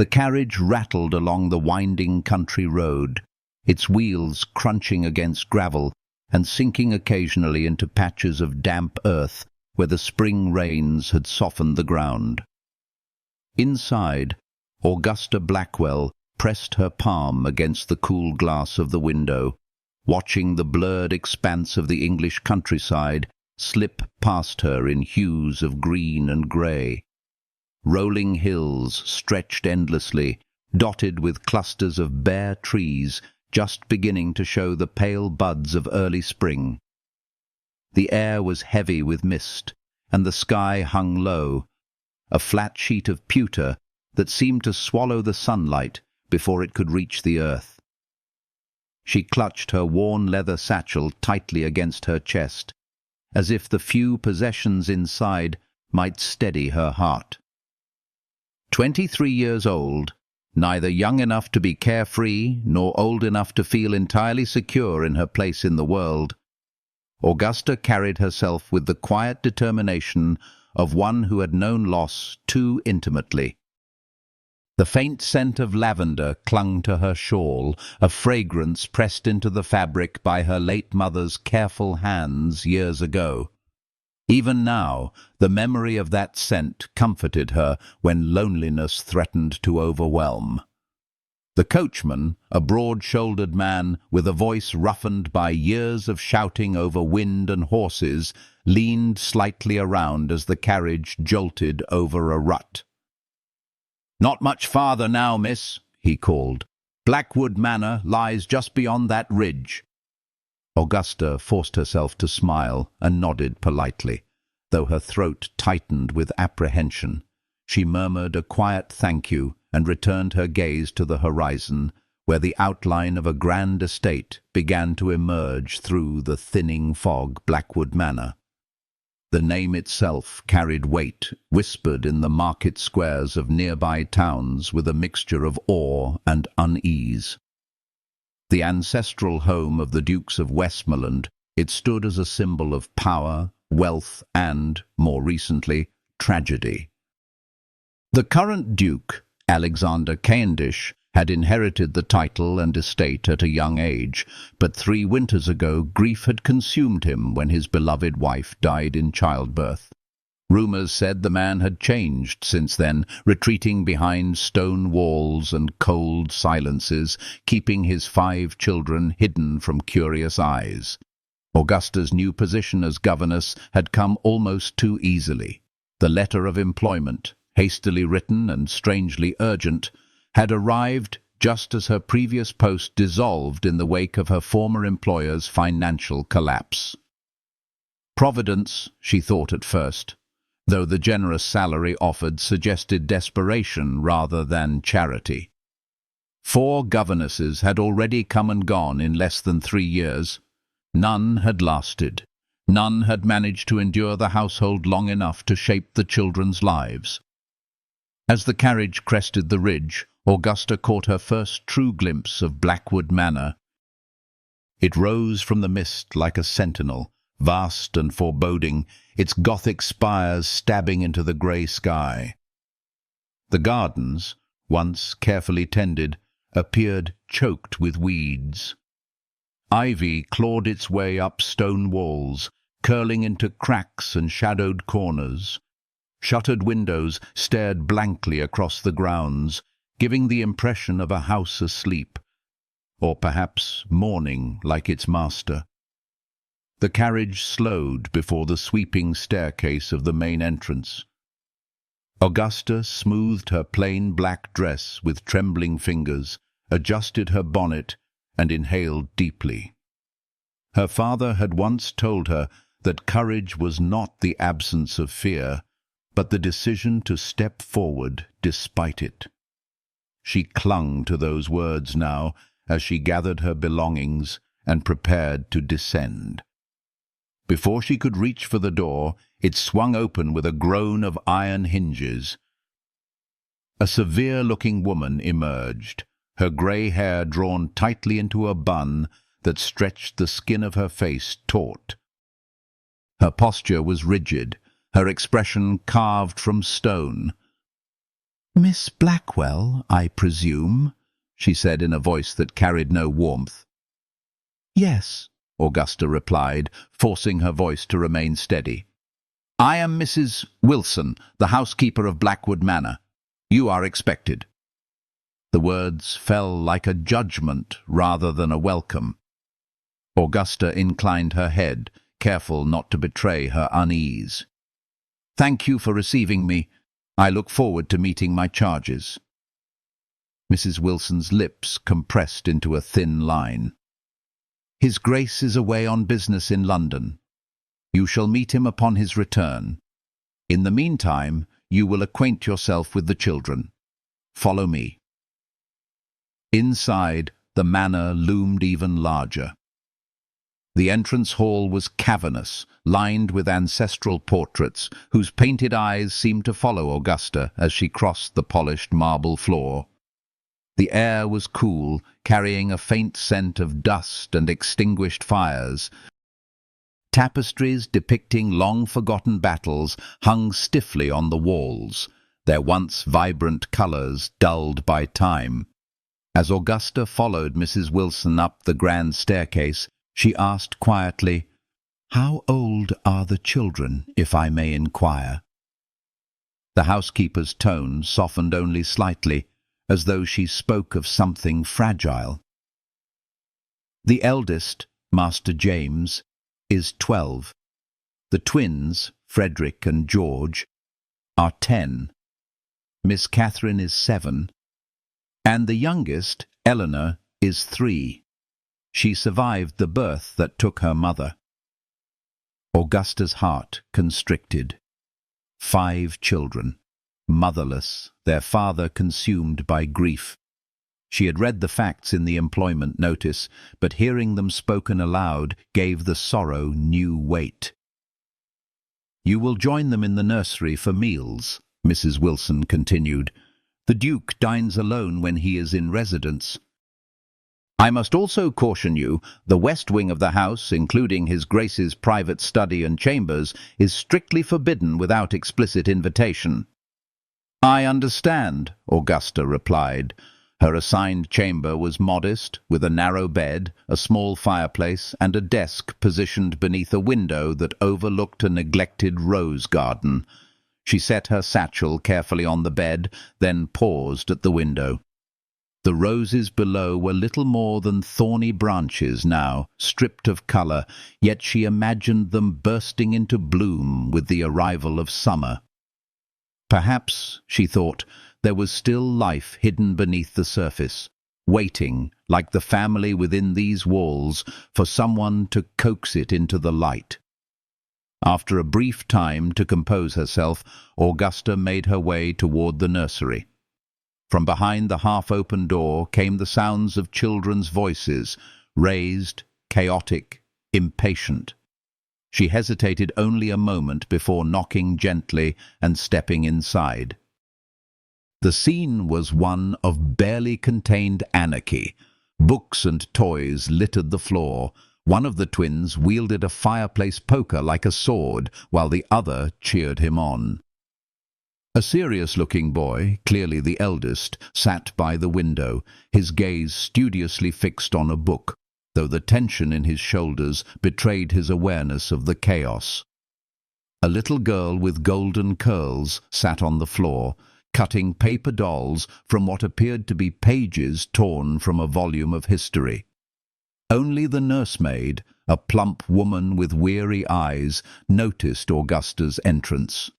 The carriage rattled along the winding country road, its wheels crunching against gravel and sinking occasionally into patches of damp earth where the spring rains had softened the ground. Inside, Augusta Blackwell pressed her palm against the cool glass of the window, watching the blurred expanse of the English countryside slip past her in hues of green and grey. Rolling hills stretched endlessly, dotted with clusters of bare trees just beginning to show the pale buds of early spring. The air was heavy with mist, and the sky hung low, a flat sheet of pewter that seemed to swallow the sunlight before it could reach the earth. She clutched her worn leather satchel tightly against her chest, as if the few possessions inside might steady her heart. 23 years old, neither young enough to be carefree nor old enough to feel entirely secure in her place in the world, Augusta carried herself with the quiet determination of one who had known loss too intimately. The faint scent of lavender clung to her shawl, a fragrance pressed into the fabric by her late mother's careful hands years ago. Even now, the memory of that scent comforted her when loneliness threatened to overwhelm. The coachman, a broad-shouldered man with a voice roughened by years of shouting over wind and horses, leaned slightly around as the carriage jolted over a rut. "Not much farther now, miss," he called. "Blackwood Manor lies just beyond that ridge." Augusta forced herself to smile and nodded politely, though her throat tightened with apprehension. She murmured a quiet thank you and returned her gaze to the horizon, where the outline of a grand estate began to emerge through the thinning fog. Blackwood Manor. The name itself carried weight, whispered in the market squares of nearby towns with a mixture of awe and unease. The ancestral home of the Dukes of Westmoreland, it stood as a symbol of power, wealth, and, more recently, tragedy. The current Duke, Alexander Cavendish, had inherited the title and estate at a young age, but 3 winters ago grief had consumed him when his beloved wife died in childbirth. Rumours said the man had changed since then, retreating behind stone walls and cold silences, keeping his 5 children hidden from curious eyes. Augusta's new position as governess had come almost too easily. The letter of employment, hastily written and strangely urgent, had arrived just as her previous post dissolved in the wake of her former employer's financial collapse. Providence, she thought at first, though the generous salary offered suggested desperation rather than charity. 4 governesses had already come and gone in less than 3 years. None had lasted. None had managed to endure the household long enough to shape the children's lives. As the carriage crested the ridge, Augusta caught her first true glimpse of Blackwood Manor. It rose from the mist like a sentinel, vast and foreboding, its Gothic spires stabbing into the grey sky. The gardens, once carefully tended, appeared choked with weeds. Ivy clawed its way up stone walls, curling into cracks and shadowed corners. Shuttered windows stared blankly across the grounds, giving the impression of a house asleep, or perhaps mourning like its master. The carriage slowed before the sweeping staircase of the main entrance. Augusta smoothed her plain black dress with trembling fingers, adjusted her bonnet, and inhaled deeply. Her father had once told her that courage was not the absence of fear, but the decision to step forward despite it. She clung to those words now as she gathered her belongings and prepared to descend. Before she could reach for the door, it swung open with a groan of iron hinges. A severe-looking woman emerged, her grey hair drawn tightly into a bun that stretched the skin of her face taut. Her posture was rigid, her expression carved from stone. "Miss Blackwell, I presume?" she said in a voice that carried no warmth. "Yes," Augusta replied, forcing her voice to remain steady. "I am Mrs. Wilson, the housekeeper of Blackwood Manor. You are expected." The words fell like a judgment rather than a welcome. Augusta inclined her head, careful not to betray her unease. "Thank you for receiving me. I look forward to meeting my charges." Mrs. Wilson's lips compressed into a thin line. "His Grace is away on business in London. You shall meet him upon his return. In the meantime, you will acquaint yourself with the children. Follow me." Inside, the manor loomed even larger. The entrance hall was cavernous, lined with ancestral portraits, whose painted eyes seemed to follow Augusta as she crossed the polished marble floor. The air was cool, carrying a faint scent of dust and extinguished fires. Tapestries depicting long-forgotten battles hung stiffly on the walls, their once vibrant colours dulled by time. As Augusta followed Mrs. Wilson up the grand staircase, she asked quietly, "How old are the children, if I may inquire?" The housekeeper's tone softened only slightly, as though she spoke of something fragile. "The eldest, Master James, is 12. The twins, Frederick and George, are 10. Miss Catherine is 7. And the youngest, Eleanor, is 3. She survived the birth that took her mother." Augusta's heart constricted. 5 children, motherless, their father consumed by grief. She had read the facts in the employment notice, but hearing them spoken aloud gave the sorrow new weight. "You will join them in the nursery for meals," Mrs. Wilson continued. "The Duke dines alone when he is in residence. I must also caution you, the west wing of the house, including His Grace's private study and chambers, is strictly forbidden without explicit invitation." "I understand," Augusta replied. Her assigned chamber was modest, with a narrow bed, a small fireplace, and a desk positioned beneath a window that overlooked a neglected rose garden. She set her satchel carefully on the bed, then paused at the window. The roses below were little more than thorny branches now, stripped of colour, yet she imagined them bursting into bloom with the arrival of summer. Perhaps, she thought, there was still life hidden beneath the surface, waiting, like the family within these walls, for someone to coax it into the light. After a brief time to compose herself, Augusta made her way toward the nursery. From behind the half-open door came the sounds of children's voices, raised, chaotic, impatient. She hesitated only a moment before knocking gently and stepping inside. The scene was one of barely contained anarchy. Books and toys littered the floor. One of the twins wielded a fireplace poker like a sword, while the other cheered him on. A serious-looking boy, clearly the eldest, sat by the window, his gaze studiously fixed on a book, though the tension in his shoulders betrayed his awareness of the chaos. A little girl with golden curls sat on the floor, cutting paper dolls from what appeared to be pages torn from a volume of history. Only the nursemaid, a plump woman with weary eyes, noticed Augusta's entrance.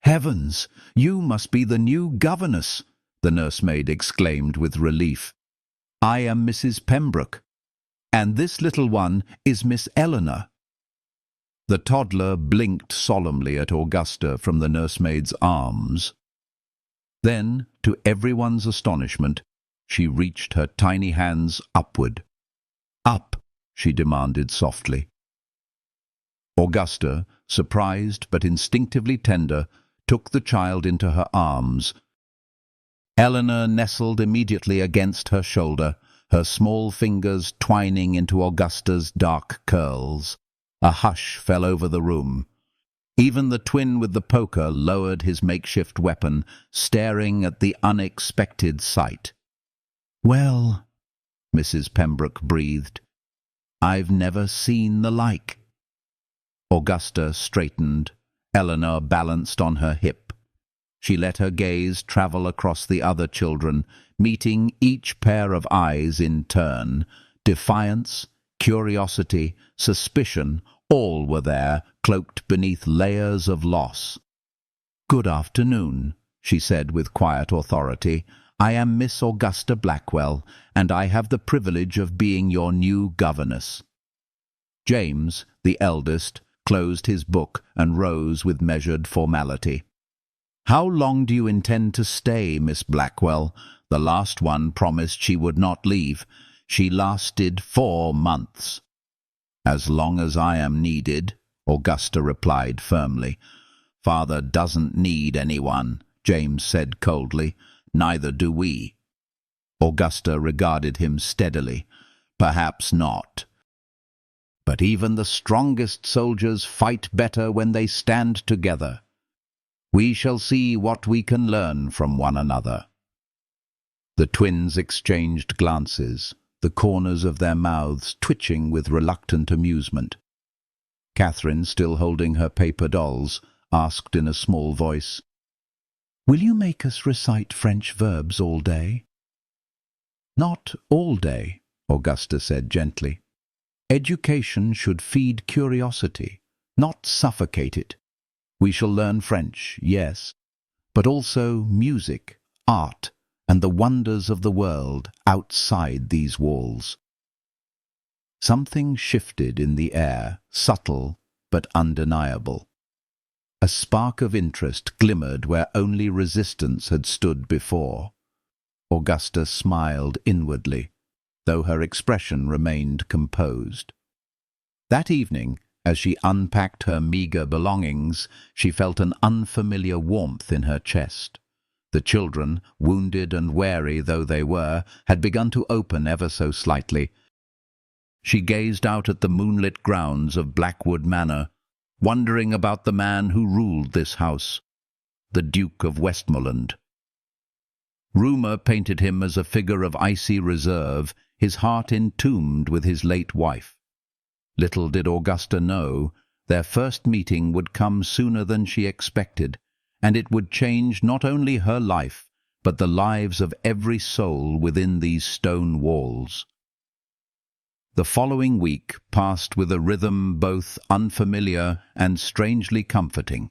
"Heavens, you must be the new governess," the nursemaid exclaimed with relief. "I am Mrs. Pembroke, and this little one is Miss Eleanor." The toddler blinked solemnly at Augusta from the nursemaid's arms. Then, to everyone's astonishment, she reached her tiny hands upward. "Up," she demanded softly. Augusta, surprised but instinctively tender, took the child into her arms. Eleanor nestled immediately against her shoulder, her small fingers twining into Augusta's dark curls. A hush fell over the room. Even the twin with the poker lowered his makeshift weapon, staring at the unexpected sight. "Well," Mrs. Pembroke breathed, "I've never seen the like." Augusta straightened. Eleanor balanced on her hip. She let her gaze travel across the other children, meeting each pair of eyes in turn. Defiance, curiosity, suspicion, all were there, cloaked beneath layers of loss. "Good afternoon," she said with quiet authority. "I am Miss Augusta Blackwell, and I have the privilege of being your new governess." James, the eldest, closed his book and rose with measured formality. "How long do you intend to stay, Miss Blackwell? The last one promised she would not leave. She lasted 4 months." "As long as I am needed," Augusta replied firmly. "Father doesn't need anyone," James said coldly. "Neither do we." Augusta regarded him steadily. "Perhaps not. But even the strongest soldiers fight better when they stand together. We shall see what we can learn from one another." The twins exchanged glances, the corners of their mouths twitching with reluctant amusement. Catherine, still holding her paper dolls, asked in a small voice, "Will you make us recite French verbs all day?" "Not all day," Augusta said gently. "Education should feed curiosity, not suffocate it. We shall learn French, yes, but also music, art, and the wonders of the world outside these walls." Something shifted in the air, subtle but undeniable. A spark of interest glimmered where only resistance had stood before. Augusta smiled inwardly, though her expression remained composed. That evening, as she unpacked her meagre belongings, she felt an unfamiliar warmth in her chest. The children, wounded and wary though they were, had begun to open ever so slightly. She gazed out at the moonlit grounds of Blackwood Manor, wondering about the man who ruled this house, the Duke of Westmoreland. Rumour painted him as a figure of icy reserve, his heart entombed with his late wife. Little did Augusta know, their first meeting would come sooner than she expected, and it would change not only her life, but the lives of every soul within these stone walls. The following week passed with a rhythm both unfamiliar and strangely comforting.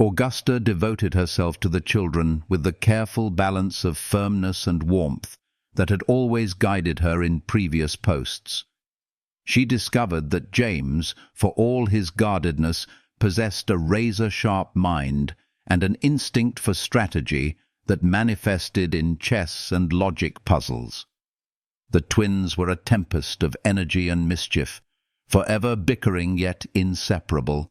Augusta devoted herself to the children with the careful balance of firmness and warmth that had always guided her in previous posts. She discovered that James, for all his guardedness, possessed a razor-sharp mind and an instinct for strategy that manifested in chess and logic puzzles. The twins were a tempest of energy and mischief, forever bickering yet inseparable,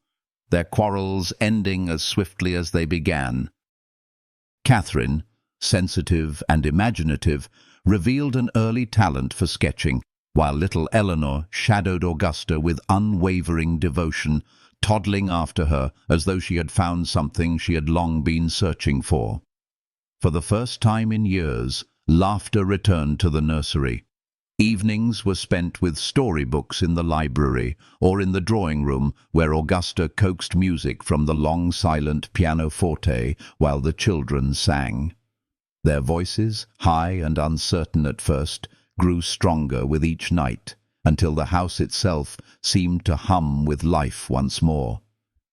their quarrels ending as swiftly as they began. Catherine, sensitive and imaginative, revealed an early talent for sketching, while little Eleanor shadowed Augusta with unwavering devotion, toddling after her as though she had found something she had long been searching for. For the first time in years, laughter returned to the nursery. Evenings were spent with storybooks in the library or in the drawing room, where Augusta coaxed music from the long silent pianoforte while the children sang. Their voices, high and uncertain at first, grew stronger with each night, until the house itself seemed to hum with life once more.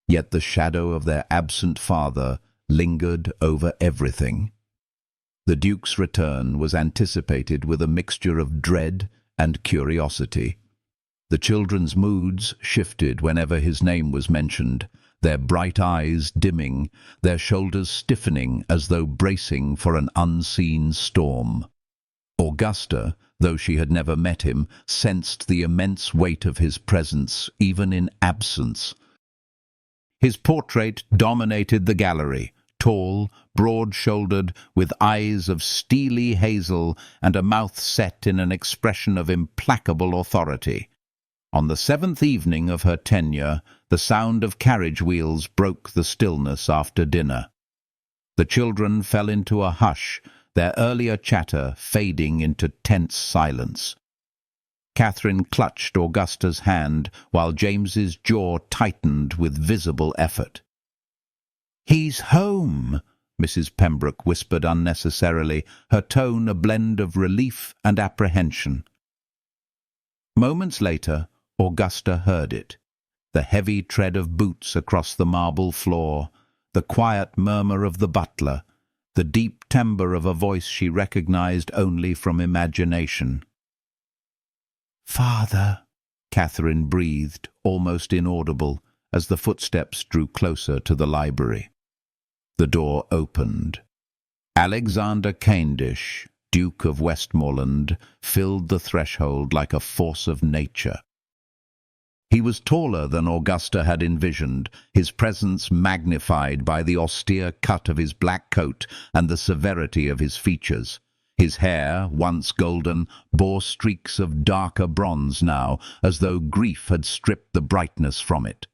Yet the shadow of their absent father lingered over everything. The Duke's return was anticipated with a mixture of dread and curiosity. The children's moods shifted whenever his name was mentioned, their bright eyes dimming, their shoulders stiffening as though bracing for an unseen storm. Augusta, though she had never met him, sensed the immense weight of his presence, even in absence. His portrait dominated the gallery, tall, broad-shouldered, with eyes of steely hazel and a mouth set in an expression of implacable authority. On the 7th evening of her tenure, the sound of carriage wheels broke the stillness after dinner. The children fell into a hush, their earlier chatter fading into tense silence. Catherine clutched Augusta's hand, while James's jaw tightened with visible effort. "He's home," Mrs. Pembroke whispered unnecessarily, her tone a blend of relief and apprehension. Moments later, Augusta heard it. The heavy tread of boots across the marble floor, the quiet murmur of the butler, the deep timbre of a voice she recognized only from imagination. "Father," Catherine breathed, almost inaudible, as the footsteps drew closer to the library. The door opened. Alexander Cavendish, Duke of Westmoreland, filled the threshold like a force of nature. He was taller than Augusta had envisioned, his presence magnified by the austere cut of his black coat and the severity of his features. His hair, once golden, bore streaks of darker bronze now, as though grief had stripped the brightness from it.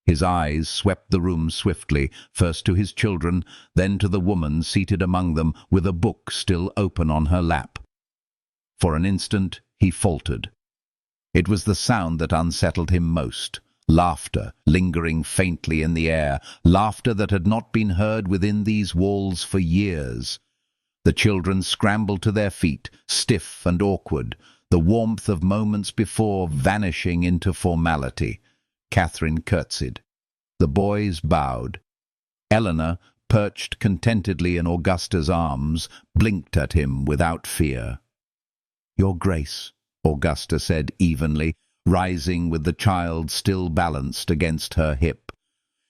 His eyes swept the room swiftly, first to his children, then to the woman seated among them with a book still open on her lap. For an instant he faltered. It was the sound that unsettled him most, laughter lingering faintly in the air, laughter that had not been heard within these walls for years. The children scrambled to their feet, stiff and awkward, the warmth of moments before vanishing into formality. Catherine curtsied. The boys bowed. Eleanor, perched contentedly in Augusta's arms, blinked at him without fear. "Your Grace," Augusta said evenly, rising with the child still balanced against her hip.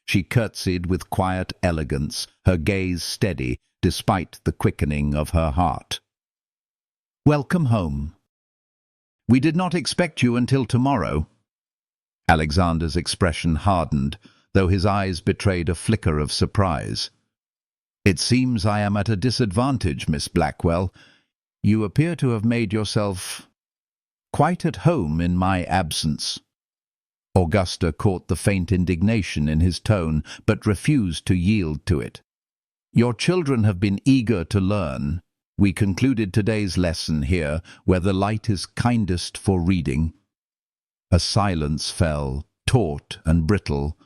She curtsied with quiet elegance, her gaze steady despite the quickening of her heart. "Welcome home. We did not expect you until tomorrow." Alexander's expression hardened, though his eyes betrayed a flicker of surprise. "It seems I am at a disadvantage, Miss Blackwell. You appear to have made yourself quite at home in my absence." Augusta caught the faint indignation in his tone, but refused to yield to it. "Your children have been eager to learn. We concluded today's lesson here, where the light is kindest for reading." A silence fell, taut and brittle.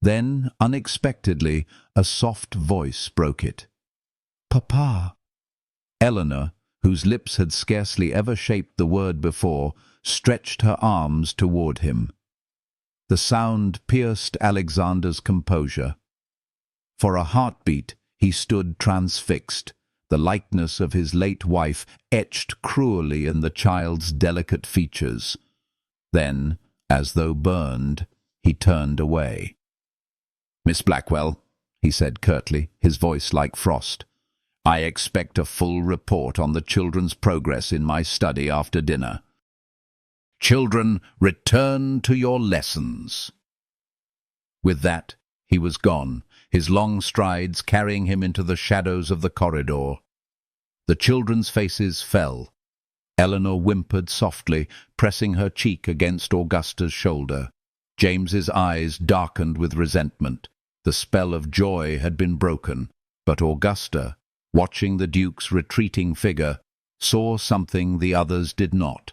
Then, unexpectedly, a soft voice broke it. "Papa." Eleanor, whose lips had scarcely ever shaped the word before, stretched her arms toward him. The sound pierced Alexander's composure. For a heartbeat, he stood transfixed, the likeness of his late wife etched cruelly in the child's delicate features. Then, as though burned, he turned away. "Miss Blackwell," he said curtly, his voice like frost, "I expect a full report on the children's progress in my study after dinner. Children, return to your lessons." With that, he was gone, his long strides carrying him into the shadows of the corridor. The children's faces fell. Eleanor whimpered softly, pressing her cheek against Augusta's shoulder. James's eyes darkened with resentment. The spell of joy had been broken, but Augusta, watching the Duke's retreating figure, saw something the others did not.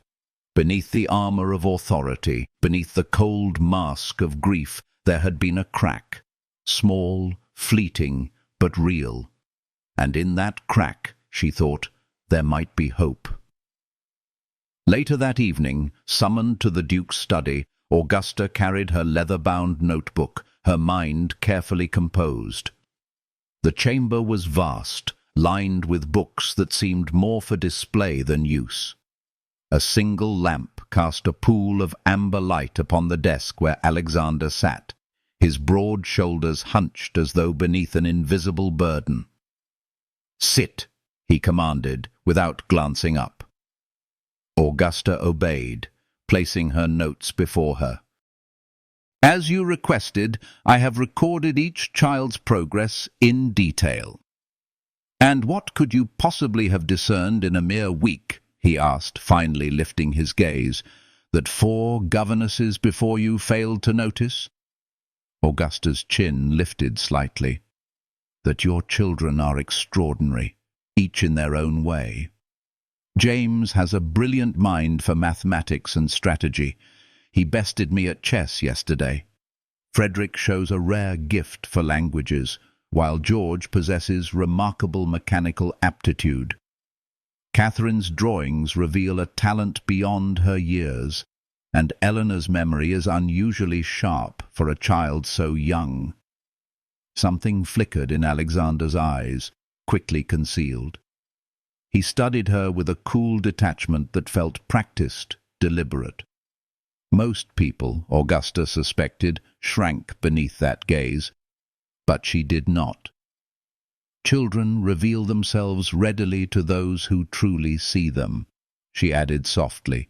Beneath the armor of authority, beneath the cold mask of grief, there had been a crack, small, fleeting, but real. And in that crack, she thought, there might be hope. Later that evening, summoned to the Duke's study, Augusta carried her leather-bound notebook, her mind carefully composed. The chamber was vast, lined with books that seemed more for display than use. A single lamp cast a pool of amber light upon the desk where Alexander sat, his broad shoulders hunched as though beneath an invisible burden. "Sit," he commanded, without glancing up. Augusta obeyed, placing her notes before her. "As you requested, I have recorded each child's progress in detail." "And what could you possibly have discerned in a mere week?" he asked, finally lifting his gaze. that 4 governesses before you failed to notice? Augusta's chin lifted slightly. That your children are extraordinary, each in their own way. James has a brilliant mind for mathematics and strategy. He bested me at chess yesterday. Frederick shows a rare gift for languages, while George possesses remarkable mechanical aptitude. Catherine's drawings reveal a talent beyond her years, and Eleanor's memory is unusually sharp for a child so young. Something flickered in Alexander's eyes, quickly concealed. He studied her with a cool detachment that felt practiced, deliberate. Most people, Augusta suspected, shrank beneath that gaze, but she did not. Children reveal themselves readily to those who truly see them, she added softly.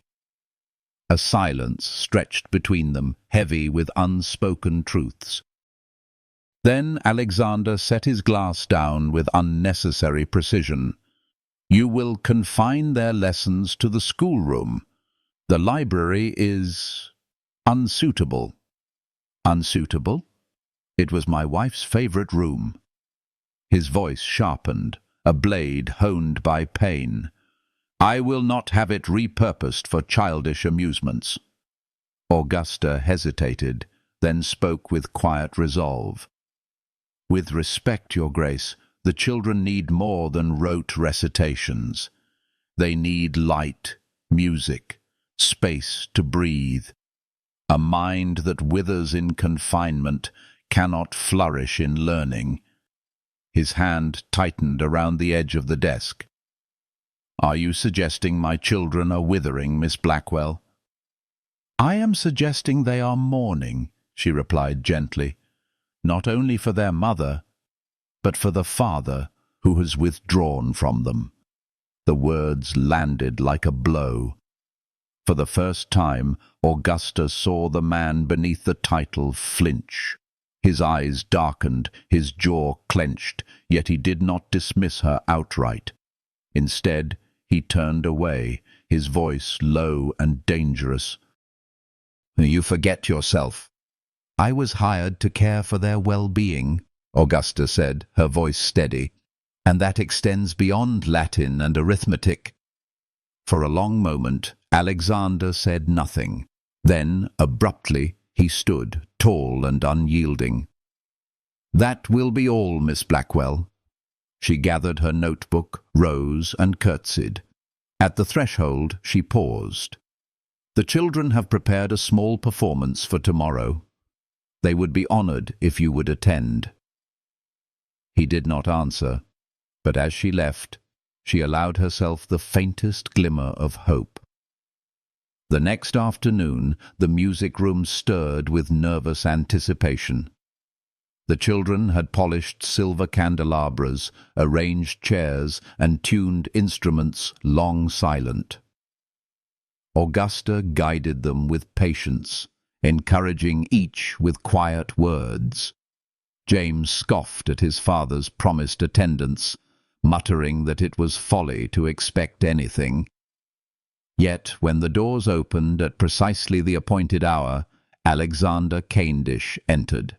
A silence stretched between them, heavy with unspoken truths. Then Alexander set his glass down with unnecessary precision. You will confine their lessons to the schoolroom. The library is unsuitable. Unsuitable? It was my wife's favorite room. His voice sharpened, a blade honed by pain. I will not have it repurposed for childish amusements. Augusta hesitated, then spoke with quiet resolve. With respect, Your Grace, the children need more than rote recitations. They need light, music, space to breathe. A mind that withers in confinement cannot flourish in learning. His hand tightened around the edge of the desk. Are you suggesting my children are withering, Miss Blackwell? I am suggesting they are mourning, she replied gently. Not only for their mother, but for the father who has withdrawn from them. The words landed like a blow. For the first time, Augusta saw the man beneath the title flinch. His eyes darkened, his jaw clenched, yet he did not dismiss her outright. Instead, he turned away, his voice low and dangerous. You forget yourself. I was hired to care for their well-being, Augusta said, her voice steady, and that extends beyond Latin and arithmetic. For a long moment, Alexander said nothing. Then, abruptly, he stood, tall and unyielding. That will be all, Miss Blackwell. She gathered her notebook, rose, and curtsied. At the threshold, she paused. The children have prepared a small performance for tomorrow. They would be honored if you would attend. He did not answer, but as she left, she allowed herself the faintest glimmer of hope. The next afternoon, the music room stirred with nervous anticipation. The children had polished silver candelabras, arranged chairs, and tuned instruments long silent. Augusta guided them with patience, encouraging each with quiet words. James scoffed at his father's promised attendance, muttering that it was folly to expect anything. Yet, when the doors opened at precisely the appointed hour, Alexander Cavendish entered.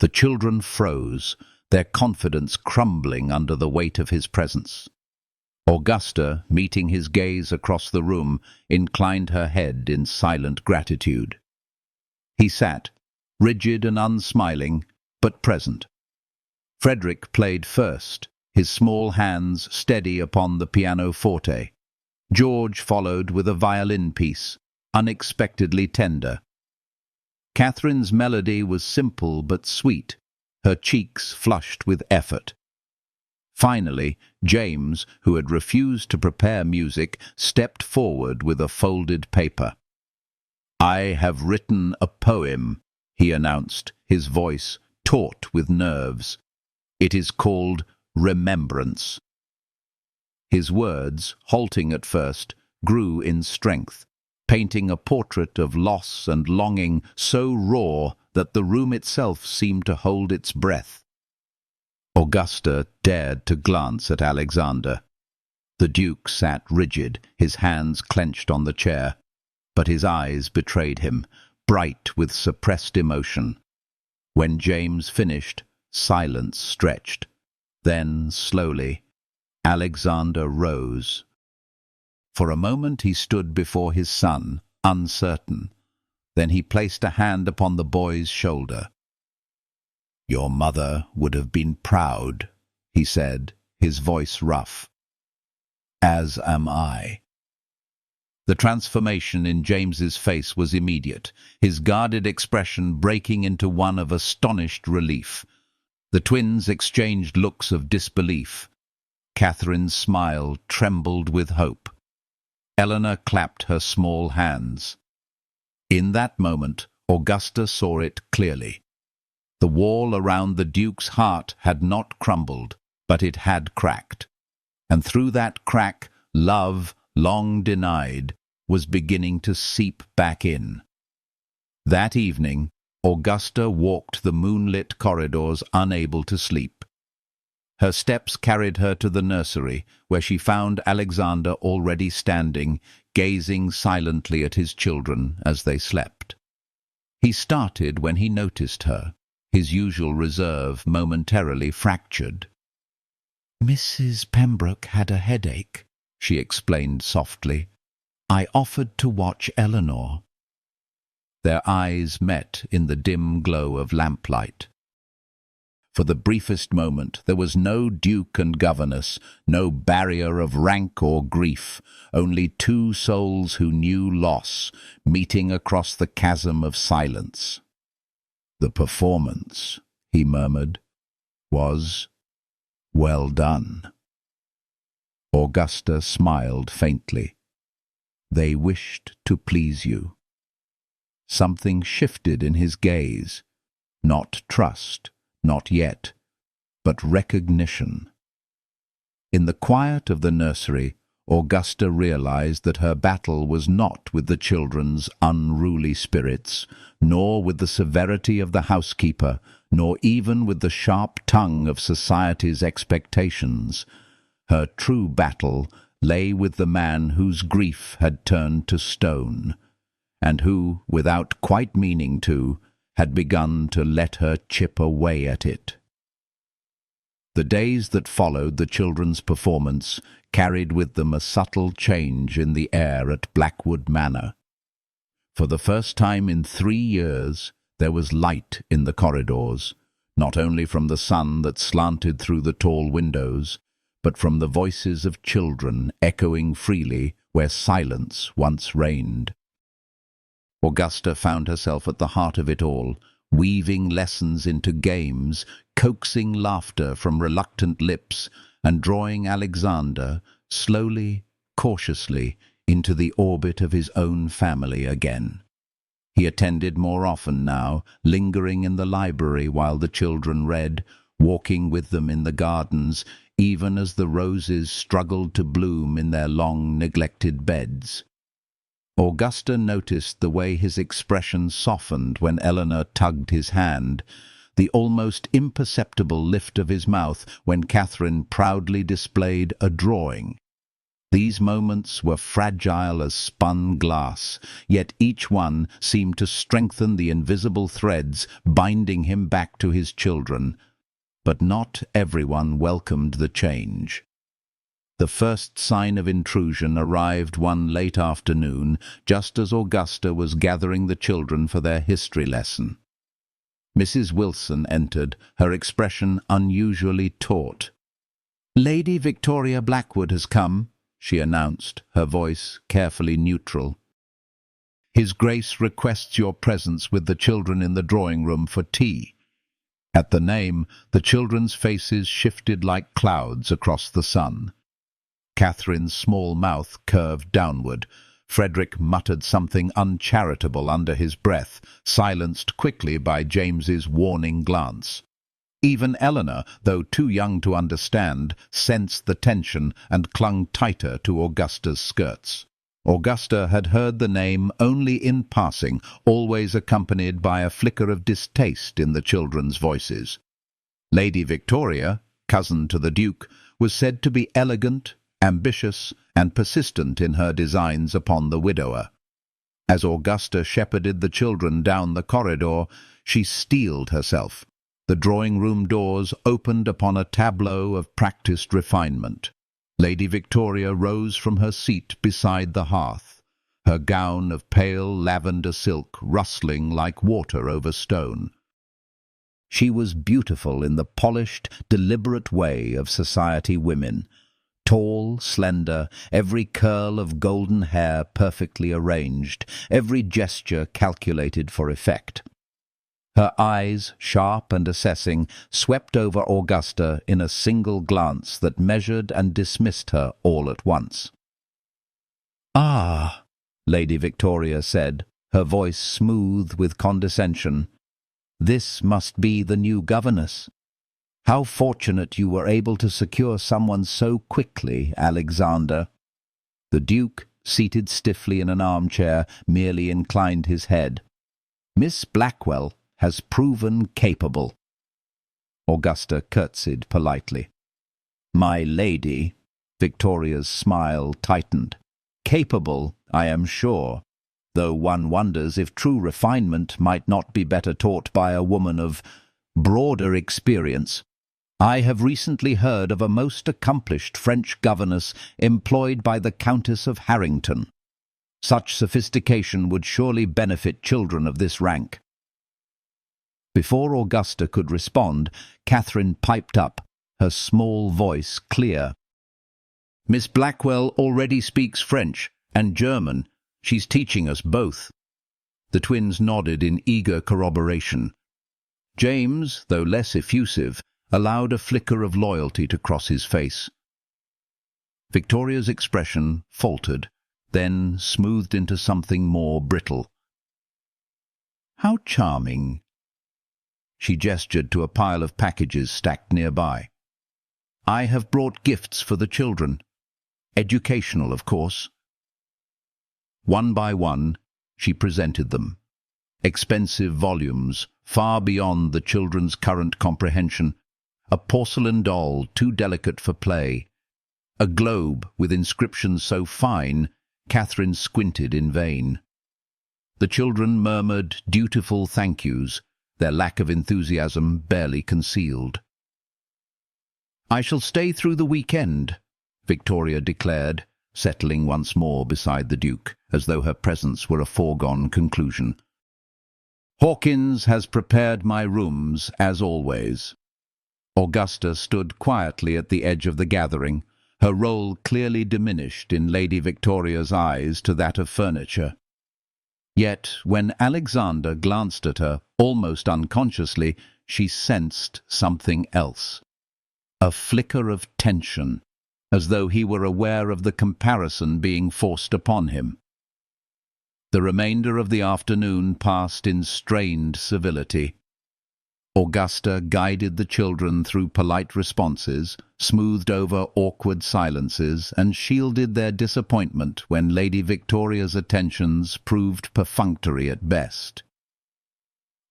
The children froze, their confidence crumbling under the weight of his presence. Augusta, meeting his gaze across the room, inclined her head in silent gratitude. He sat, rigid and unsmiling, but present. Frederick played first, his small hands steady upon the pianoforte. George followed with a violin piece, unexpectedly tender. Catherine's melody was simple but sweet, her cheeks flushed with effort. Finally, James, who had refused to prepare music, stepped forward with a folded paper. I have written a poem, he announced, his voice taut with nerves. It is called Remembrance. His words, halting at first, grew in strength, painting a portrait of loss and longing so raw that the room itself seemed to hold its breath. Augusta dared to glance at Alexander. The Duke sat rigid, his hands clenched on the chair. but his eyes betrayed him, bright with suppressed emotion. When James finished, silence stretched. Then, slowly, Alexander rose. For a moment he stood before his son, uncertain. Then he placed a hand upon the boy's shoulder. "Your mother would have been proud," he said, his voice rough. "As am I." The transformation in James's face was immediate, his guarded expression breaking into one of astonished relief. The twins exchanged looks of disbelief. Catherine's smile trembled with hope. Eleanor clapped her small hands. In that moment, Augusta saw it clearly. The wall around the Duke's heart had not crumbled, but it had cracked. And through that crack, love, long denied, was beginning to seep back in. That evening, Augusta walked the moonlit corridors unable to sleep. Her steps carried her to the nursery, where she found Alexander already standing, gazing silently at his children as they slept. He started when he noticed her, his usual reserve momentarily fractured. "Mrs. Pembroke had a headache," she explained softly. "I offered to watch Eleanor." Their eyes met in the dim glow of lamplight. For the briefest moment there was no duke and governess, no barrier of rank or grief, only two souls who knew loss, meeting across the chasm of silence. "The performance," he murmured, "was well done." Augusta smiled faintly. "They wished to please you." Something shifted in his gaze, not trust, not yet, but recognition. In the quiet of the nursery, Augusta realized that her battle was not with the children's unruly spirits, nor with the severity of the housekeeper, nor even with the sharp tongue of society's expectations. Her true battle lay with the man whose grief had turned to stone, and who, without quite meaning to, had begun to let her chip away at it. The days that followed the children's performance carried with them a subtle change in the air at Blackwood Manor. For the first time in 3 years there was light in the corridors, not only from the sun that slanted through the tall windows, but from the voices of children echoing freely where silence once reigned. Augusta found herself at the heart of it all, weaving lessons into games, coaxing laughter from reluctant lips, and drawing Alexander, slowly, cautiously, into the orbit of his own family again. He attended more often now, lingering in the library while the children read, walking with them in the gardens, even as the roses struggled to bloom in their long neglected beds. Augusta noticed the way his expression softened when Eleanor tugged his hand, the almost imperceptible lift of his mouth when Catherine proudly displayed a drawing. These moments were fragile as spun glass, yet each one seemed to strengthen the invisible threads binding him back to his children. But not everyone welcomed the change. The first sign of intrusion arrived one late afternoon, just as Augusta was gathering the children for their history lesson. Mrs. Wilson entered, her expression unusually taut. "Lady Victoria Blackwood has come," she announced, her voice carefully neutral. "His Grace requests your presence with the children in the drawing-room for tea." At the name, the children's faces shifted like clouds across the sun. Catherine's small mouth curved downward. Frederick muttered something uncharitable under his breath, silenced quickly by James's warning glance. Even Eleanor, though too young to understand, sensed the tension and clung tighter to Augusta's skirts. Augusta had heard the name only in passing, always accompanied by a flicker of distaste in the children's voices. Lady Victoria, cousin to the Duke, was said to be elegant, ambitious, and persistent in her designs upon the widower. As Augusta shepherded the children down the corridor, she steeled herself. The drawing-room doors opened upon a tableau of practiced refinement. Lady Victoria rose from her seat beside the hearth, her gown of pale lavender silk rustling like water over stone. She was beautiful in the polished, deliberate way of society women, tall, slender, every curl of golden hair perfectly arranged, every gesture calculated for effect. Her eyes, sharp and assessing, swept over Augusta in a single glance that measured and dismissed her all at once. "Ah," Lady Victoria said, her voice smooth with condescension, "this must be the new governess. How fortunate you were able to secure someone so quickly, Alexander." The Duke, seated stiffly in an armchair, merely inclined his head. "Miss Blackwell has proven capable." Augusta curtsied politely. "My lady," Victoria's smile tightened. "Capable, I am sure, though one wonders if true refinement might not be better taught by a woman of broader experience. I have recently heard of a most accomplished French governess employed by the Countess of Harrington. Such sophistication would surely benefit children of this rank." Before Augusta could respond, Catherine piped up, her small voice clear. "Miss Blackwell already speaks French and German. She's teaching us both." The twins nodded in eager corroboration. James, though less effusive, allowed a flicker of loyalty to cross his face. Victoria's expression faltered, then smoothed into something more brittle. "How charming." She gestured to a pile of packages stacked nearby. "I have brought gifts for the children. Educational, of course." One by one, she presented them. Expensive volumes, far beyond the children's current comprehension. A porcelain doll too delicate for play. A globe with inscriptions so fine, Catherine squinted in vain. The children murmured dutiful thank yous, their lack of enthusiasm barely concealed. "I shall stay through the weekend," Victoria declared, settling once more beside the Duke, as though her presence were a foregone conclusion. "Hawkins has prepared my rooms, as always." Augusta stood quietly at the edge of the gathering, her role clearly diminished in Lady Victoria's eyes to that of furniture. Yet, when Alexander glanced at her, almost unconsciously, she sensed something else. A flicker of tension, as though he were aware of the comparison being forced upon him. The remainder of the afternoon passed in strained civility. Augusta guided the children through polite responses, smoothed over awkward silences, and shielded their disappointment when Lady Victoria's attentions proved perfunctory at best.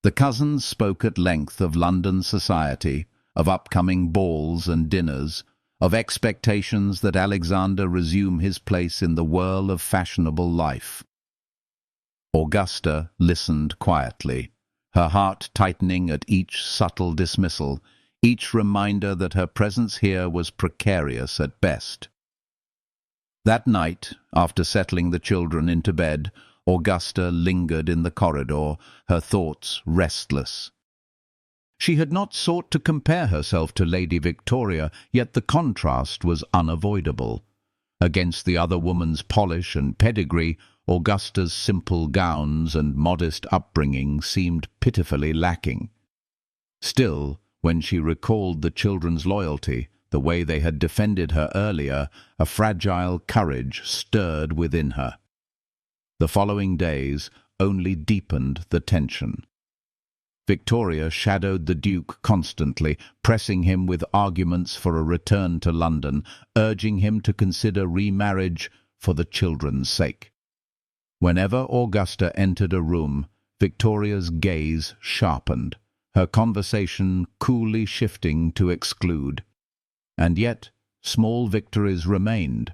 The cousins spoke at length of London society, of upcoming balls and dinners, of expectations that Alexander resume his place in the whirl of fashionable life. Augusta listened quietly, her heart tightening at each subtle dismissal, each reminder that her presence here was precarious at best. That night, after settling the children into bed, Augusta lingered in the corridor, her thoughts restless. She had not sought to compare herself to Lady Victoria, yet the contrast was unavoidable. Against the other woman's polish and pedigree, Augusta's simple gowns and modest upbringing seemed pitifully lacking. Still, when she recalled the children's loyalty, the way they had defended her earlier, a fragile courage stirred within her. The following days only deepened the tension. Victoria shadowed the Duke constantly, pressing him with arguments for a return to London, urging him to consider remarriage for the children's sake. Whenever Augusta entered a room, Victoria's gaze sharpened, her conversation coolly shifting to exclude. And yet small victories remained.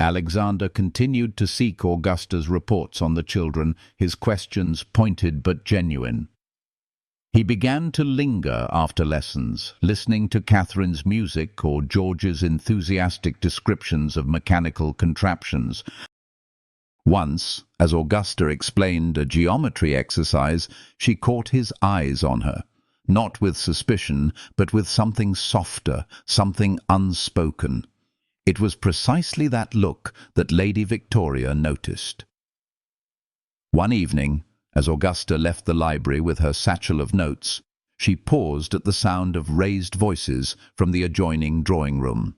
Alexander continued to seek Augusta's reports on the children, his questions pointed but genuine. He began to linger after lessons, listening to Catherine's music or George's enthusiastic descriptions of mechanical contraptions. Once, as Augusta explained a geometry exercise, she caught his eyes on her, not with suspicion, but with something softer, something unspoken. It was precisely that look that Lady Victoria noticed. One evening, as Augusta left the library with her satchel of notes, she paused at the sound of raised voices from the adjoining drawing-room.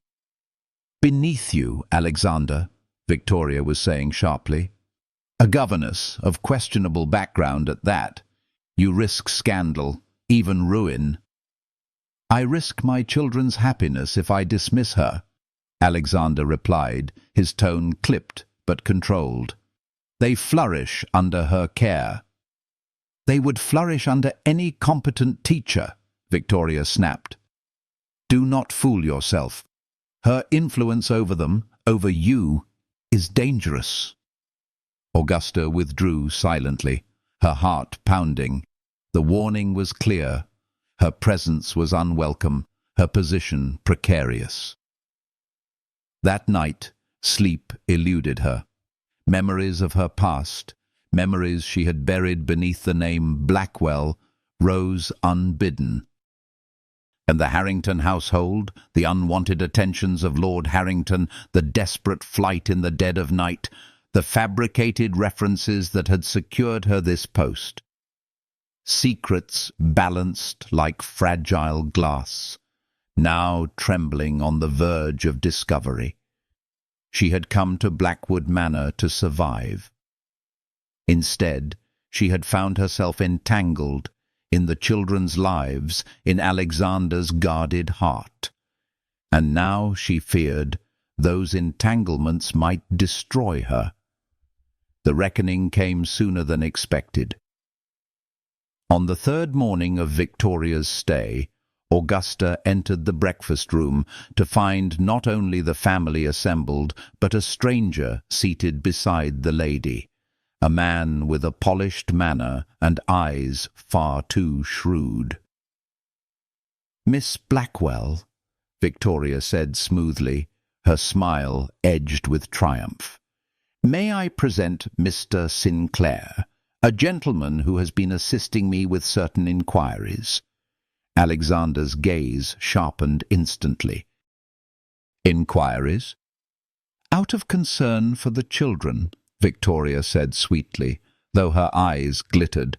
"Beneath you, Alexander," Victoria was saying sharply. "A governess of questionable background at that. You risk scandal, even ruin." "I risk my children's happiness if I dismiss her," Alexander replied, his tone clipped but controlled. "They flourish under her care." "They would flourish under any competent teacher," Victoria snapped. "Do not fool yourself. Her influence over them, over you, is dangerous." Augusta withdrew silently, her heart pounding. The warning was clear. Her presence was unwelcome, her position precarious. That night, sleep eluded her. Memories of her past, memories she had buried beneath the name Blackwell, rose unbidden. And the Harrington household, the unwanted attentions of Lord Harrington, the desperate flight in the dead of night, the fabricated references that had secured her this post. Secrets balanced like fragile glass, now trembling on the verge of discovery. She had come to Blackwood Manor to survive. Instead, she had found herself entangled in the children's lives, in Alexander's guarded heart. And now she feared those entanglements might destroy her. The reckoning came sooner than expected. On the third morning of Victoria's stay, Augusta entered the breakfast room to find not only the family assembled, but a stranger seated beside the lady, a man with a polished manner and eyes far too shrewd. "Miss Blackwell," Victoria said smoothly, her smile edged with triumph. "May I present Mr. Sinclair, a gentleman who has been assisting me with certain inquiries?" Alexander's gaze sharpened instantly. "Inquiries?" "Out of concern for the children," Victoria said sweetly, though her eyes glittered.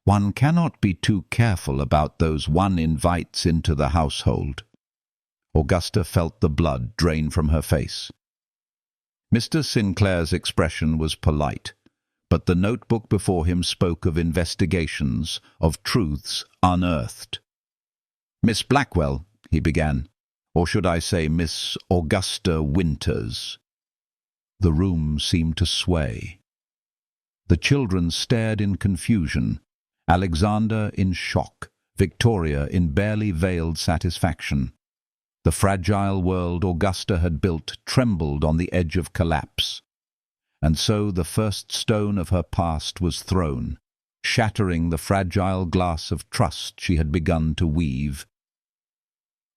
"One cannot be too careful about those one invites into the household." Augusta felt the blood drain from her face. Mr. Sinclair's expression was polite, but the notebook before him spoke of investigations, of truths unearthed. "Miss Blackwell," he began, "or should I say Miss Augusta Winters?" The room seemed to sway. The children stared in confusion, Alexander in shock, Victoria in barely veiled satisfaction. The fragile world Augusta had built trembled on the edge of collapse. And so the first stone of her past was thrown, shattering the fragile glass of trust she had begun to weave.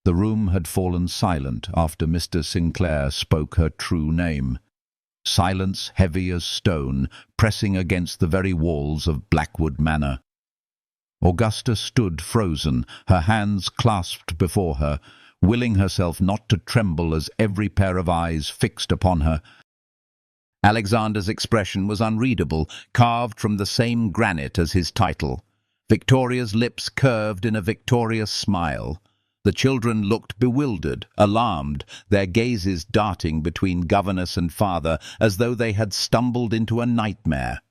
The room had fallen silent after Mr. Sinclair spoke her true name. Silence heavy as stone, pressing against the very walls of Blackwood Manor. Augusta stood frozen, her hands clasped before her, willing herself not to tremble as every pair of eyes fixed upon her. Alexander's expression was unreadable, carved from the same granite as his title. Victoria's lips curved in a victorious smile. The children looked bewildered, alarmed, their gazes darting between governess and father, as though they had stumbled into a nightmare.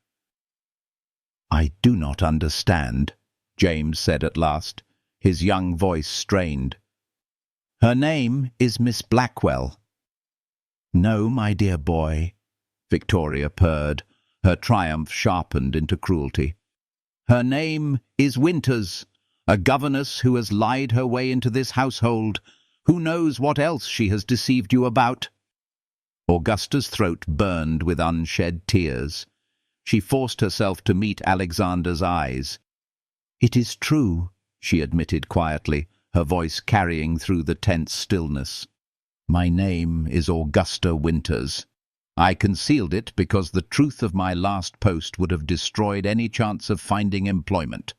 "I do not understand," James said at last, his young voice strained. "Her name is Miss Blackwell." "No, my dear boy," Victoria purred, her triumph sharpened into cruelty. "Her name is Winters, a governess who has lied her way into this household. Who knows what else she has deceived you about?" Augusta's throat burned with unshed tears. She forced herself to meet Alexander's eyes. "It is true," she admitted quietly, her voice carrying through the tense stillness. "My name is Augusta Winters. I concealed it because the truth of my last post would have destroyed any chance of finding employment.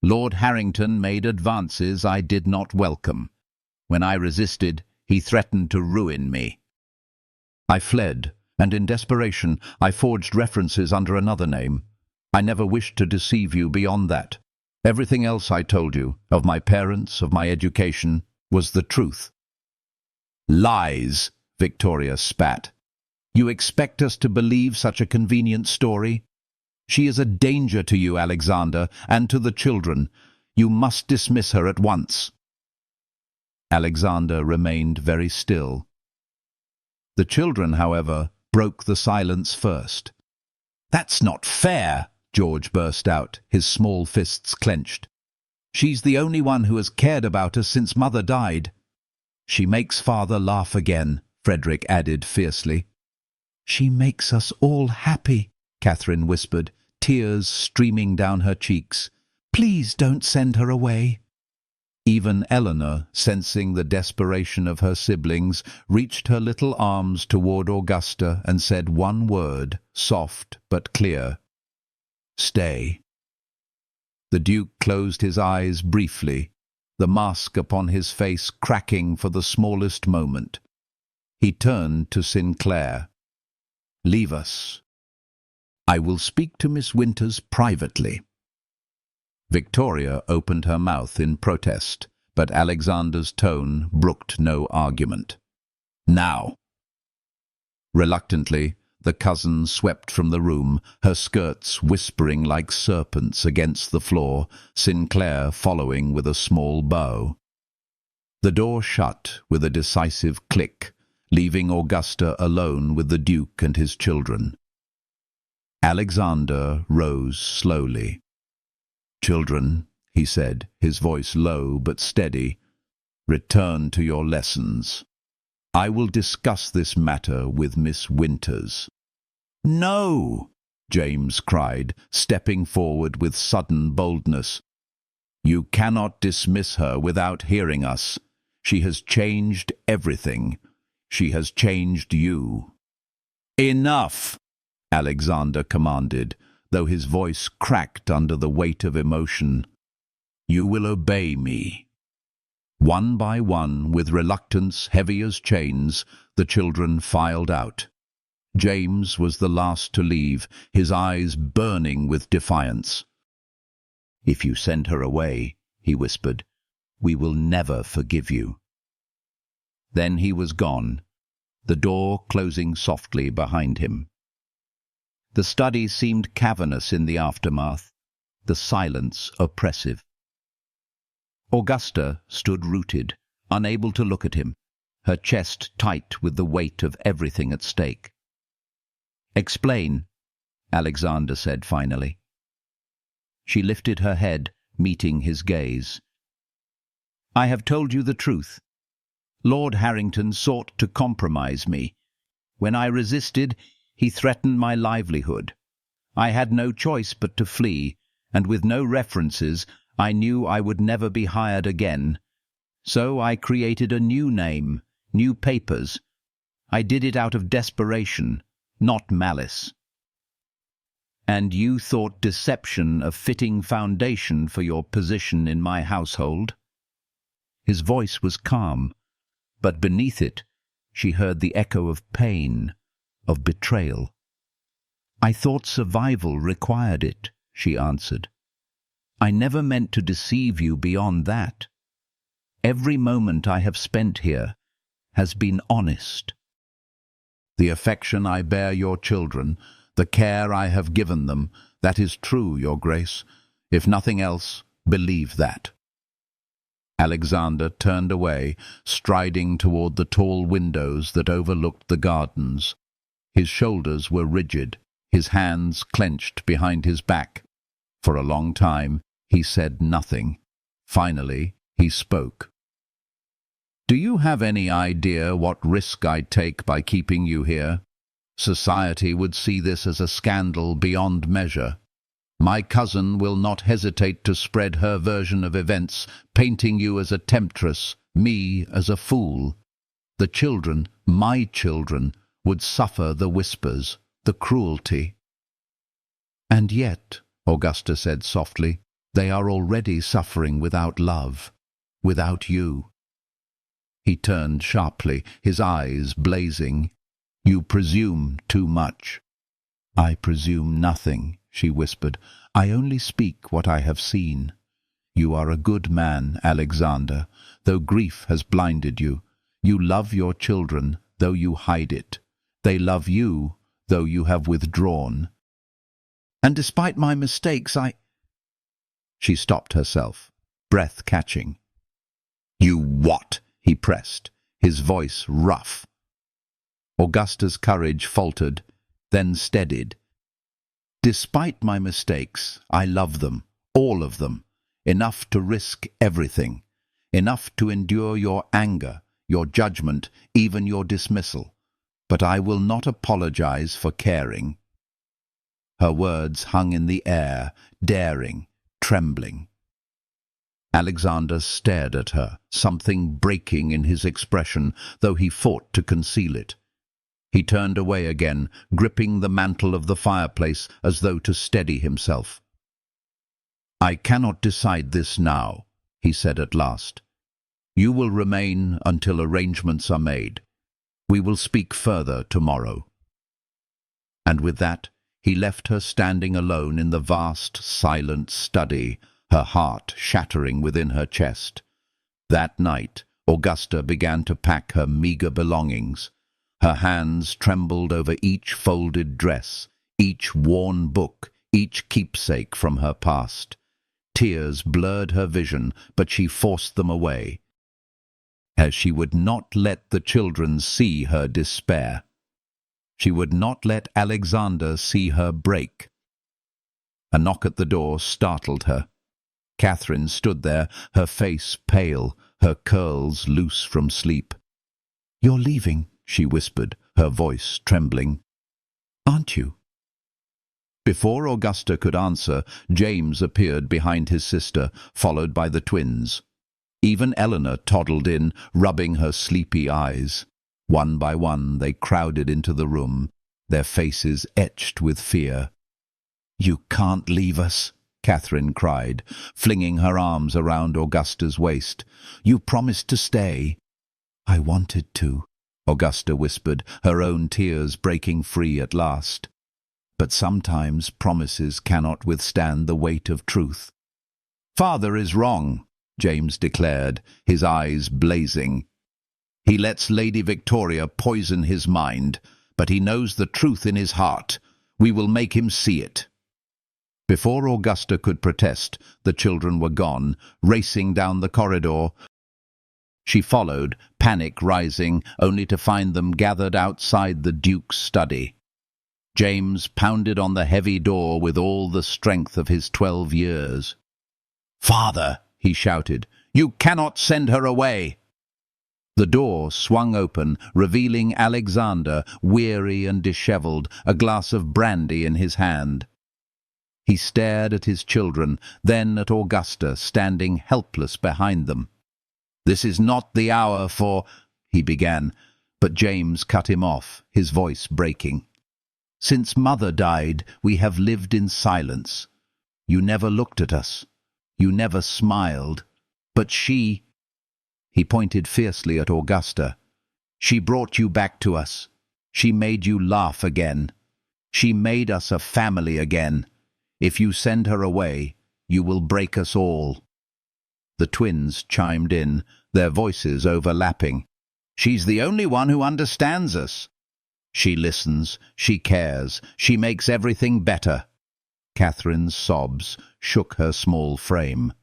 Lord Harrington made advances I did not welcome. When I resisted, he threatened to ruin me. I fled, and in desperation I forged references under another name. I never wished to deceive you beyond that. Everything else I told you, of my parents, of my education, was the truth." "Lies," Victoria spat. "You expect us to believe such a convenient story? She is a danger to you, Alexander, and to the children. You must dismiss her at once." Alexander remained very still. The children, however, broke the silence first. "That's not fair," George burst out, his small fists clenched. "She's the only one who has cared about us since Mother died." "She makes Father laugh again," Frederick added fiercely. "She makes us all happy," Catherine whispered, tears streaming down her cheeks. "Please don't send her away." Even Eleanor, sensing the desperation of her siblings, reached her little arms toward Augusta and said one word, soft but clear: "Stay." The Duke closed his eyes briefly, the mask upon his face cracking for the smallest moment. He turned to Sinclair. "Leave us. I will speak to Miss Winters privately." Victoria opened her mouth in protest, but Alexander's tone brooked no argument. "Now." Reluctantly, the cousin swept from the room, her skirts whispering like serpents against the floor, Sinclair following with a small bow. The door shut with a decisive click, leaving Augusta alone with the Duke and his children. Alexander rose slowly. "Children," he said, his voice low but steady, "return to your lessons. I will discuss this matter with Miss Winters." "No!" James cried, stepping forward with sudden boldness. "You cannot dismiss her without hearing us. She has changed everything. She has changed you." "Enough!" Alexander commanded, though his voice cracked under the weight of emotion. "You will obey me." One by one, with reluctance heavy as chains, the children filed out. James was the last to leave, his eyes burning with defiance. "If you send her away," he whispered, "we will never forgive you." Then he was gone, the door closing softly behind him. The study seemed cavernous in the aftermath, the silence oppressive. Augusta stood rooted, unable to look at him, her chest tight with the weight of everything at stake. "Explain," Alexander said finally. She lifted her head, meeting his gaze. "I have told you the truth. Lord Harrington sought to compromise me. When I resisted, he threatened my livelihood. I had no choice but to flee, and with no references, I knew I would never be hired again. So I created a new name, new papers. I did it out of desperation, not malice." "And you thought deception a fitting foundation for your position in my household?" His voice was calm, but beneath it she heard the echo of pain, of betrayal. "I thought survival required it," she answered. "I never meant to deceive you beyond that. Every moment I have spent here has been honest." "The affection I bear your children, the care I have given them, that is true, Your Grace. If nothing else, believe that." Alexander turned away, striding toward the tall windows that overlooked the gardens. His shoulders were rigid, his hands clenched behind his back. For a long time he said nothing. Finally he spoke. Do you have any idea what risk I'd take by keeping you here? Society would see this as a scandal beyond measure. My cousin will not hesitate to spread her version of events, painting you as a temptress, me as a fool. The children, my children, would suffer the whispers, the cruelty. And yet, Augusta said softly, they are already suffering without love, without you. He turned sharply, his eyes blazing. You presume too much. I presume nothing, she whispered. I only speak what I have seen. You are a good man, Alexander, though grief has blinded you. You love your children, though you hide it. They love you, though you have withdrawn. And despite my mistakes, She stopped herself, breath catching. You what? He pressed, his voice rough. Augusta's courage faltered, then steadied. Despite my mistakes, I love them, all of them, enough to risk everything, enough to endure your anger, your judgment, even your dismissal. But I will not apologize for caring. Her words hung in the air, daring, trembling. Alexander stared at her, something breaking in his expression, though he fought to conceal it. He turned away again, gripping the mantel of the fireplace as though to steady himself. I cannot decide this now, he said at last. You will remain until arrangements are made. We will speak further tomorrow. And with that, he left her standing alone in the vast, silent study, her heart shattering within her chest. That night, Augusta began to pack her meagre belongings. Her hands trembled over each folded dress, each worn book, each keepsake from her past. Tears blurred her vision, but she forced them away, as she would not let the children see her despair. She would not let Alexander see her break. A knock at the door startled her. Catherine stood there, her face pale, her curls loose from sleep. You're leaving, she whispered, her voice trembling. Aren't you? Before Augusta could answer, James appeared behind his sister, followed by the twins. Even Eleanor toddled in, rubbing her sleepy eyes. One by one they crowded into the room, their faces etched with fear. You can't leave us, Catherine cried, flinging her arms around Augusta's waist. You promised to stay. I wanted to, Augusta whispered, her own tears breaking free at last. But sometimes promises cannot withstand the weight of truth. Father is wrong, James declared, his eyes blazing. He lets Lady Victoria poison his mind, but he knows the truth in his heart. We will make him see it. Before Augusta could protest, the children were gone, racing down the corridor. She followed, panic rising, only to find them gathered outside the Duke's study. James pounded on the heavy door with all the strength of his 12 years. Father, he shouted, you cannot send her away. The door swung open, revealing Alexander, weary and dishevelled, a glass of brandy in his hand. He stared at his children, then at Augusta, standing helpless behind them. This is not the hour for, he began, but James cut him off, his voice breaking. Since Mother died, we have lived in silence. You never looked at us. You never smiled. But she, he pointed fiercely at Augusta, she brought you back to us. She made you laugh again. She made us a family again. If you send her away, you will break us all. The twins chimed in, their voices overlapping. She's the only one who understands us. She listens, she cares, she makes everything better. Catherine's sobs shook her small frame.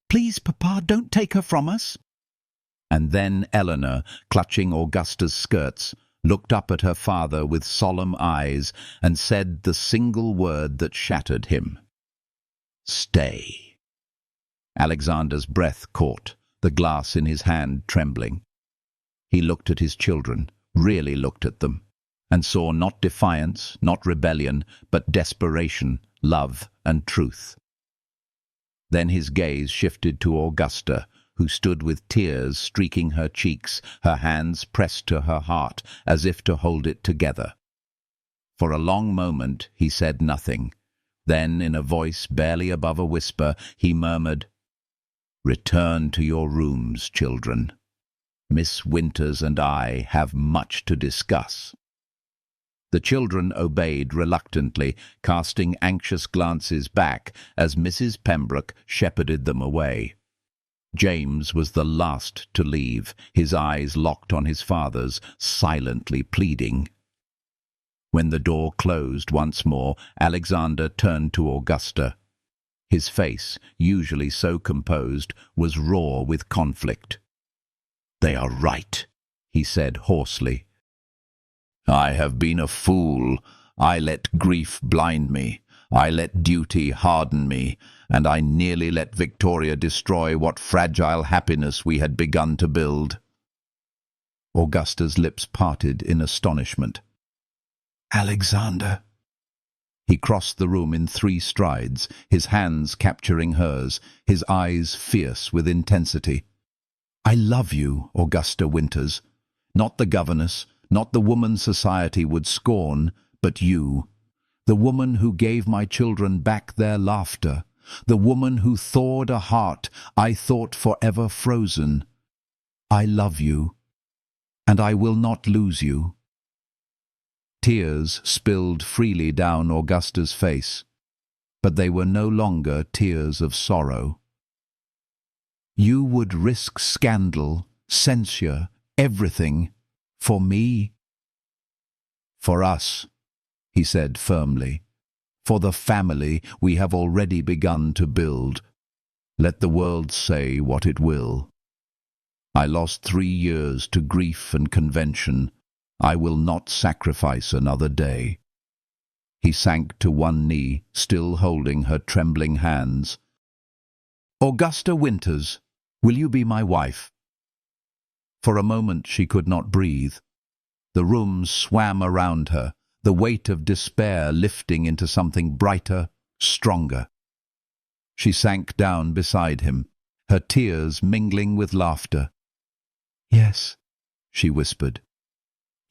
Please, Papa, don't take her from us. And then Eleanor, clutching Augusta's skirts, looked up at her father with solemn eyes and said the single word that shattered him. Stay. Alexander's breath caught. the glass in his hand trembling. He looked at his children, really looked at them, and saw not defiance, not rebellion, but desperation, love, and truth. Then his gaze shifted to Augusta, who stood with tears streaking her cheeks, her hands pressed to her heart, as if to hold it together. For a long moment he said nothing. Then, in a voice barely above a whisper, he murmured, "Return to your rooms, children. Miss Winters and I have much to discuss." The children obeyed reluctantly, casting anxious glances back as Mrs. Pembroke shepherded them away. James was the last to leave, his eyes locked on his father's, silently pleading. When the door closed once more, Alexander turned to Augusta. His face, usually so composed, was raw with conflict. "They are right," he said hoarsely. "I have been a fool. I let grief blind me. I let duty harden me, and I nearly let Victoria destroy what fragile happiness we had begun to build." Augusta's lips parted in astonishment. "Alexander!" He crossed the room in 3 strides, his hands capturing hers, his eyes fierce with intensity. "I love you, Augusta Winters. Not the governess, not the woman society would scorn, but you. The woman who gave my children back their laughter. The woman who thawed a heart I thought forever frozen. I love you, and I will not lose you." Tears spilled freely down Augusta's face, but they were no longer tears of sorrow. "You would risk scandal, censure, everything, for me?" "For us," he said firmly. "For the family we have already begun to build. Let the world say what it will. I lost 3 years to grief and convention. I will not sacrifice another day." He sank to one knee, still holding her trembling hands. "Augusta Winters, will you be my wife?" For a moment she could not breathe. The room swam around her, the weight of despair lifting into something brighter, stronger. She sank down beside him, her tears mingling with laughter. "Yes," she whispered.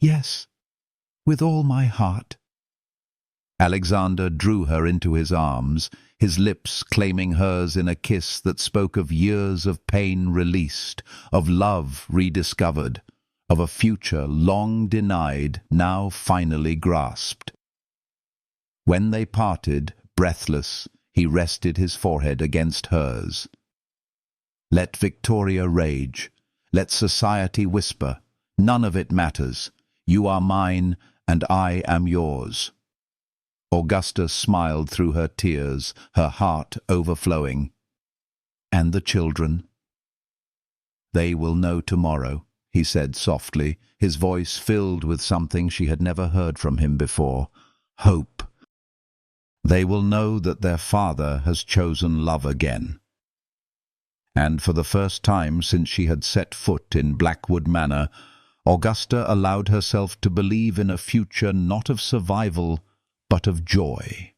"Yes, with all my heart." Alexander drew her into his arms, his lips claiming hers in a kiss that spoke of years of pain released, of love rediscovered, of a future long denied, now finally grasped. When they parted, breathless, he rested his forehead against hers. "Let Victoria rage. Let society whisper. None of it matters. You are mine, and I am yours." Augusta smiled through her tears, her heart overflowing. "And the children?" "They will know tomorrow," he said softly, his voice filled with something she had never heard from him before. Hope. "They will know that their father has chosen love again." And for the first time since she had set foot in Blackwood Manor, Augusta allowed herself to believe in a future not of survival, but of joy.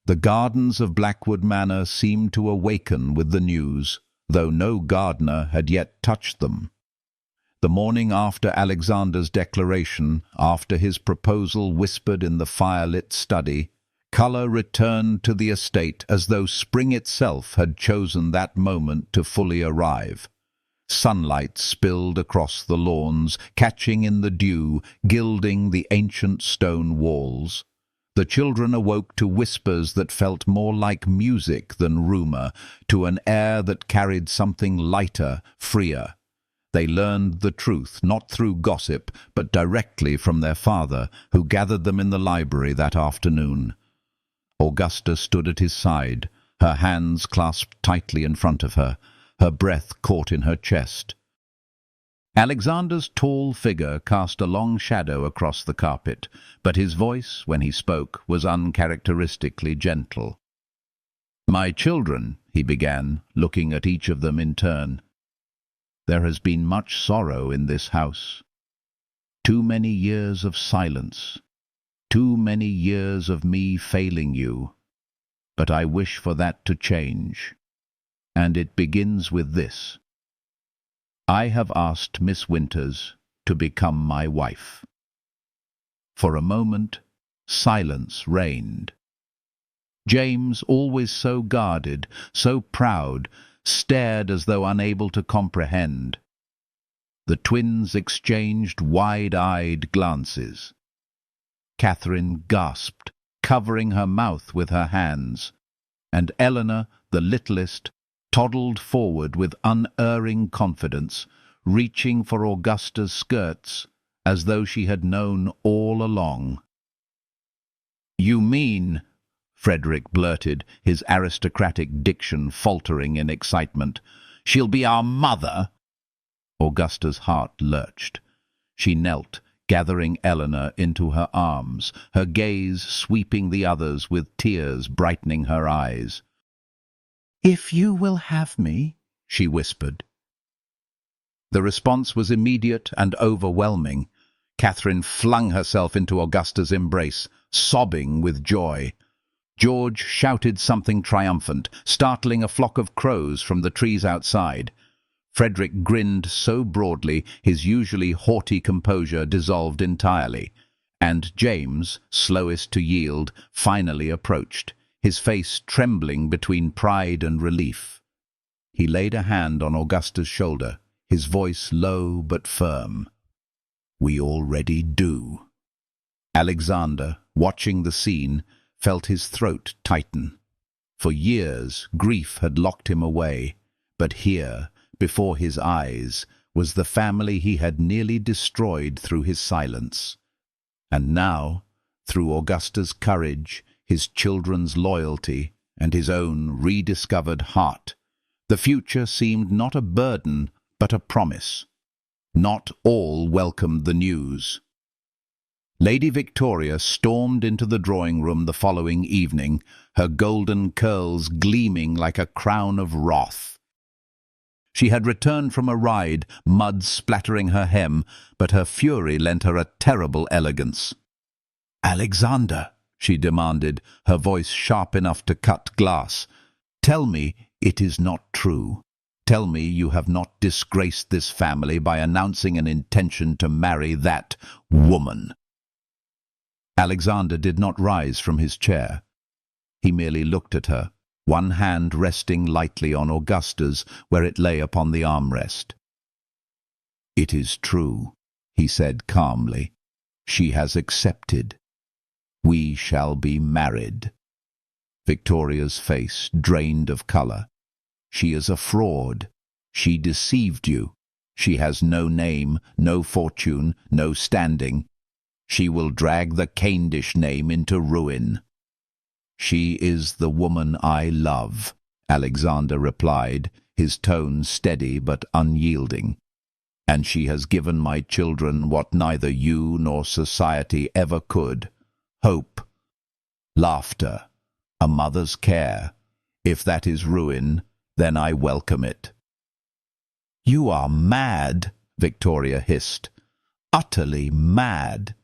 The gardens of Blackwood Manor seemed to awaken with the news, though no gardener had yet touched them. The morning after Alexander's declaration, after his proposal whispered in the firelit study, colour returned to the estate as though spring itself had chosen that moment to fully arrive. Sunlight spilled across the lawns, catching in the dew, gilding the ancient stone walls. The children awoke to whispers that felt more like music than rumour, to an air that carried something lighter, freer. They learned the truth, not through gossip, but directly from their father, who gathered them in the library that afternoon. Augusta stood at his side, her hands clasped tightly in front of her, her breath caught in her chest. Alexander's tall figure cast a long shadow across the carpet, but his voice, when he spoke, was uncharacteristically gentle. "My children," he began, looking at each of them in turn. "There has been much sorrow in this house. Too many years of silence. Too many years of me failing you. But I wish for that to change. And it begins with this. I have asked Miss Winters to become my wife." For a moment, silence reigned. James, always so guarded, so proud, stared as though unable to comprehend. The twins exchanged wide-eyed glances. Catherine gasped, covering her mouth with her hands, and Eleanor, the littlest, toddled forward with unerring confidence, reaching for Augusta's skirts as though she had known all along. "You mean," Frederick blurted, his aristocratic diction faltering in excitement, "she'll be our mother?" Augusta's heart lurched. She knelt, gathering Eleanor into her arms, her gaze sweeping the others with tears brightening her eyes. "If you will have me," she whispered. The response was immediate and overwhelming. Catherine flung herself into Augusta's embrace, sobbing with joy. George shouted something triumphant, startling a flock of crows from the trees outside. Frederick grinned so broadly his usually haughty composure dissolved entirely, and James, slowest to yield, finally approached, his face trembling between pride and relief. He laid a hand on Augusta's shoulder, his voice low but firm. "We already do." Alexander, watching the scene, felt his throat tighten. For years, grief had locked him away, but here, before his eyes, was the family he had nearly destroyed through his silence. And now, through Augusta's courage, his children's loyalty, and his own rediscovered heart, the future seemed not a burden, but a promise. Not all welcomed the news. Lady Victoria stormed into the drawing-room the following evening, her golden curls gleaming like a crown of wrath. She had returned from a ride, mud splattering her hem, but her fury lent her a terrible elegance. "Alexander," she demanded, her voice sharp enough to cut glass, "tell me it is not true. Tell me you have not disgraced this family by announcing an intention to marry that woman." Alexander did not rise from his chair. He merely looked at her, one hand resting lightly on Augusta's where it lay upon the armrest. "It is true," he said calmly. "She has accepted. We shall be married." Victoria's face drained of colour. "She is a fraud. She deceived you. She has no name, no fortune, no standing. She will drag the Cavendish name into ruin." "She is the woman I love," Alexander replied, his tone steady but unyielding. "And she has given my children what neither you nor society ever could: hope, laughter, a mother's care. If that is ruin, then I welcome it." "You are mad," Victoria hissed. "Utterly mad.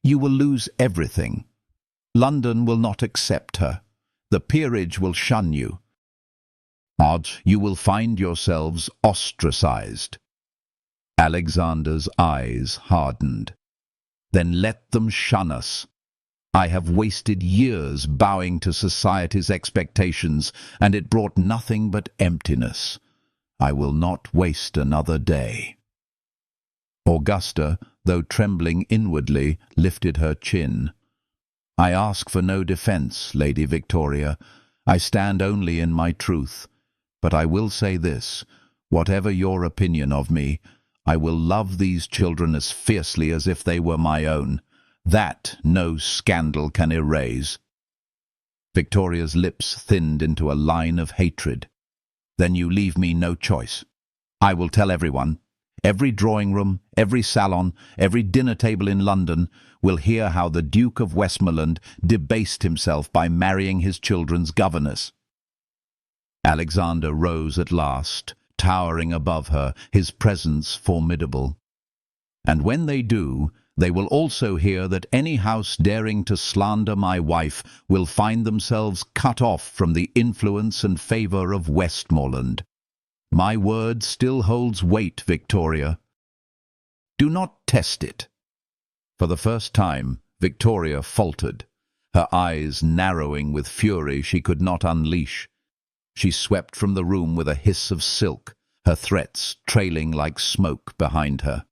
You will lose everything. London will not accept her. The peerage will shun you. You will find yourselves ostracized." Alexander's eyes hardened. "Then let them shun us. I have wasted years bowing to society's expectations, and it brought nothing but emptiness. I will not waste another day." Augusta, though trembling inwardly, lifted her chin. "I ask for no defence, Lady Victoria. I stand only in my truth. But I will say this: whatever your opinion of me, I will love these children as fiercely as if they were my own. That no scandal can erase." Victoria's lips thinned into a line of hatred. "Then you leave me no choice. I will tell everyone. Every drawing-room, every salon, every dinner table in London will hear how the Duke of Westmoreland debased himself by marrying his children's governess." Alexander rose at last, towering above her, his presence formidable. And when they do, they will also hear that any house daring to slander my wife will find themselves cut off from the influence and favour of Westmoreland. My word still holds weight, Victoria. Do not test it. For the first time, Victoria faltered, her eyes narrowing with fury she could not unleash. She swept from the room with a hiss of silk, her threats trailing like smoke behind her.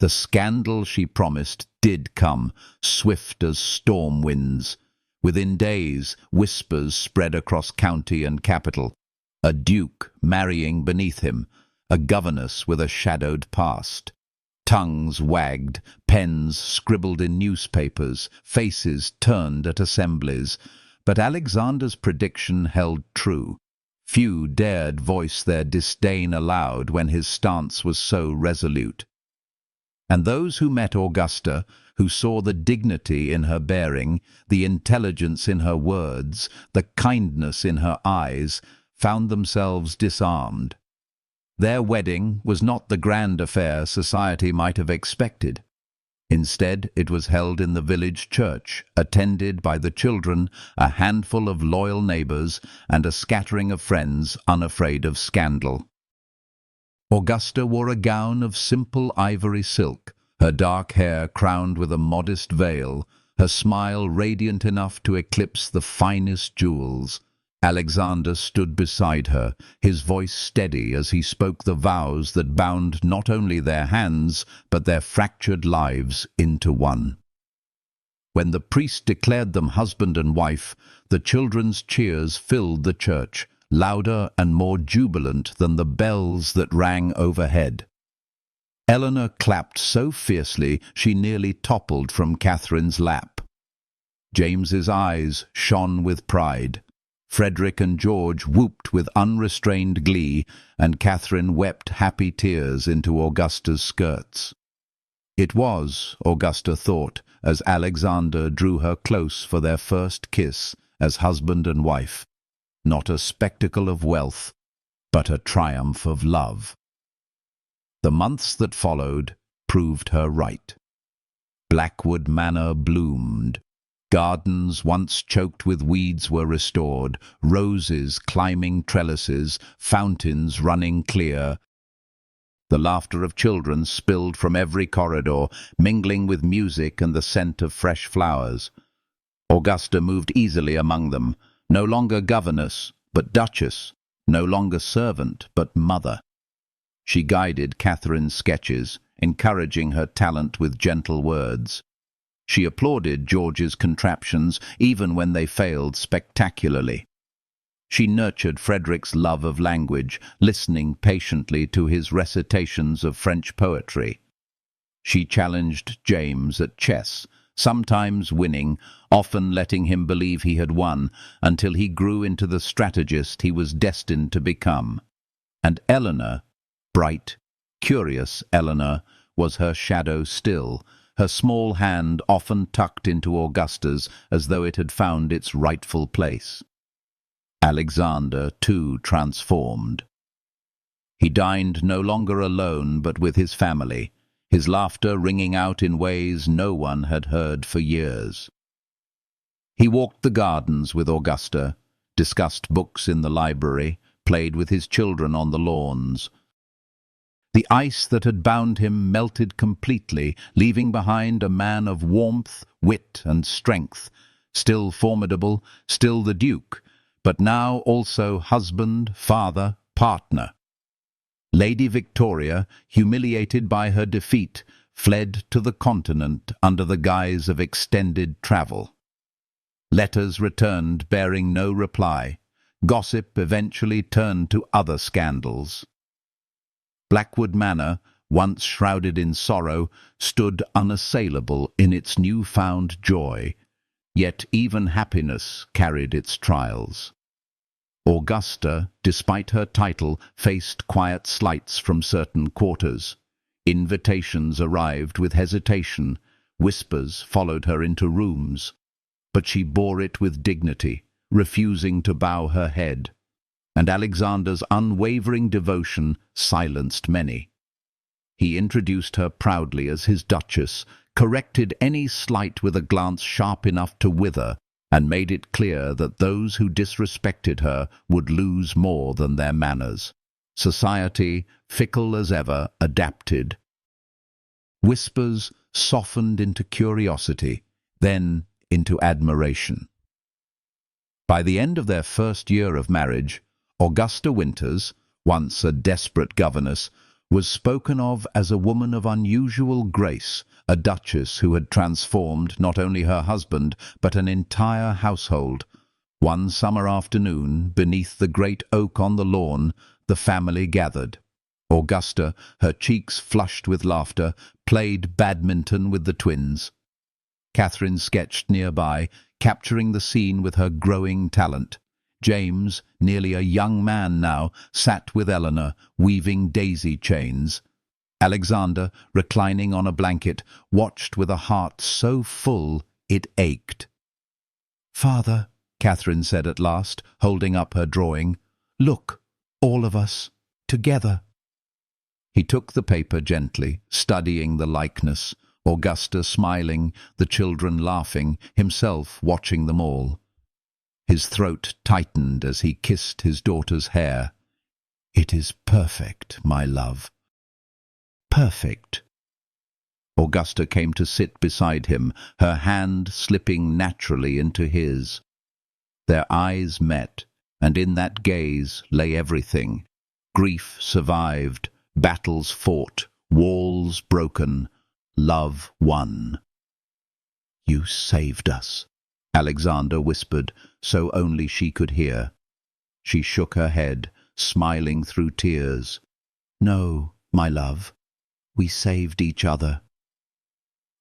The scandal she promised did come, swift as storm winds. Within days, whispers spread across county and capital. A duke marrying beneath him, a governess with a shadowed past. Tongues wagged, pens scribbled in newspapers, faces turned at assemblies. But Alexander's prediction held true. Few dared voice their disdain aloud when his stance was so resolute. And those who met Augusta, who saw the dignity in her bearing, the intelligence in her words, the kindness in her eyes, found themselves disarmed. Their wedding was not the grand affair society might have expected. Instead, it was held in the village church, attended by the children, a handful of loyal neighbours, and a scattering of friends unafraid of scandal. Augusta wore a gown of simple ivory silk, her dark hair crowned with a modest veil, her smile radiant enough to eclipse the finest jewels. Alexander stood beside her, his voice steady as he spoke the vows that bound not only their hands, but their fractured lives into one. When the priest declared them husband and wife, the children's cheers filled the church, louder and more jubilant than the bells that rang overhead. Eleanor clapped so fiercely she nearly toppled from Catherine's lap. James's eyes shone with pride. Frederick and George whooped with unrestrained glee, and Catherine wept happy tears into Augusta's skirts. It was, Augusta thought, as Alexander drew her close for their first kiss as husband and wife, not a spectacle of wealth, but a triumph of love. The months that followed proved her right. Blackwood Manor bloomed. Gardens once choked with weeds were restored, roses climbing trellises, fountains running clear. The laughter of children spilled from every corridor, mingling with music and the scent of fresh flowers. Augusta moved easily among them, no longer governess, but duchess, no longer servant, but mother. She guided Catherine's sketches, encouraging her talent with gentle words. She applauded George's contraptions, even when they failed spectacularly. She nurtured Frederick's love of language, listening patiently to his recitations of French poetry. She challenged James at chess, sometimes winning, often letting him believe he had won, until he grew into the strategist he was destined to become. And Eleanor, bright, curious Eleanor, was her shadow still, her small hand often tucked into Augusta's as though it had found its rightful place. Alexander, too, transformed. He dined no longer alone but with his family, his laughter ringing out in ways no one had heard for years. He walked the gardens with Augusta, discussed books in the library, played with his children on the lawns. The ice that had bound him melted completely, leaving behind a man of warmth, wit, and strength, still formidable, still the Duke, but now also husband, father, partner. Lady Victoria, humiliated by her defeat, fled to the continent under the guise of extended travel. Letters returned bearing no reply. Gossip eventually turned to other scandals. Blackwood Manor, once shrouded in sorrow, stood unassailable in its new-found joy, yet even happiness carried its trials. Augusta, despite her title, faced quiet slights from certain quarters. Invitations arrived with hesitation, whispers followed her into rooms, but she bore it with dignity, refusing to bow her head. and Alexander's unwavering devotion silenced many. He introduced her proudly as his duchess, corrected any slight with a glance sharp enough to wither, and made it clear that those who disrespected her would lose more than their manners. Society, fickle as ever, adapted. Whispers softened into curiosity, then into admiration. By the end of their first year of marriage, Augusta Winters, once a desperate governess, was spoken of as a woman of unusual grace, a duchess who had transformed not only her husband but an entire household. One summer afternoon, beneath the great oak on the lawn, the family gathered. Augusta, her cheeks flushed with laughter, played badminton with the twins. Catherine sketched nearby, capturing the scene with her growing talent. James, nearly a young man now, sat with Eleanor, weaving daisy chains. Alexander, reclining on a blanket, watched with a heart so full it ached. "Father," Catherine said at last, holding up her drawing, "look, all of us, together." He took the paper gently, studying the likeness, Augusta smiling, the children laughing, himself watching them all. His throat tightened as he kissed his daughter's hair. "It is perfect, my love. Perfect." Augusta came to sit beside him, her hand slipping naturally into his. Their eyes met, and in that gaze lay everything. Grief survived, battles fought, walls broken, love won. "You saved us," Alexander whispered, so only she could hear. She shook her head, smiling through tears. "No, my love, we saved each other."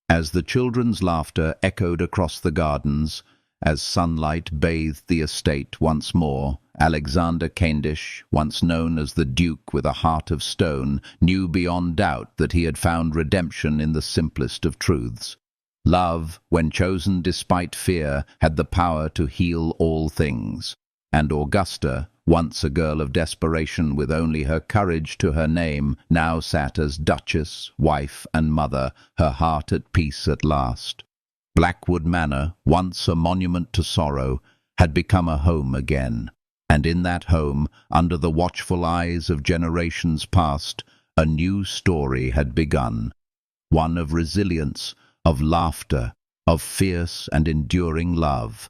As the children's laughter echoed across the gardens, as sunlight bathed the estate once more, Alexander Cavendish, once known as the Duke with a heart of stone, knew beyond doubt that he had found redemption in the simplest of truths. Love, when chosen despite fear, had the power to heal all things. And Augusta, once a girl of desperation with only her courage to her name, now sat as duchess, wife, and mother, her heart at peace at last. Blackwood Manor, once a monument to sorrow, had become a home again. And in that home, under the watchful eyes of generations past, a new story had begun. One of resilience, of laughter, of fierce and enduring love.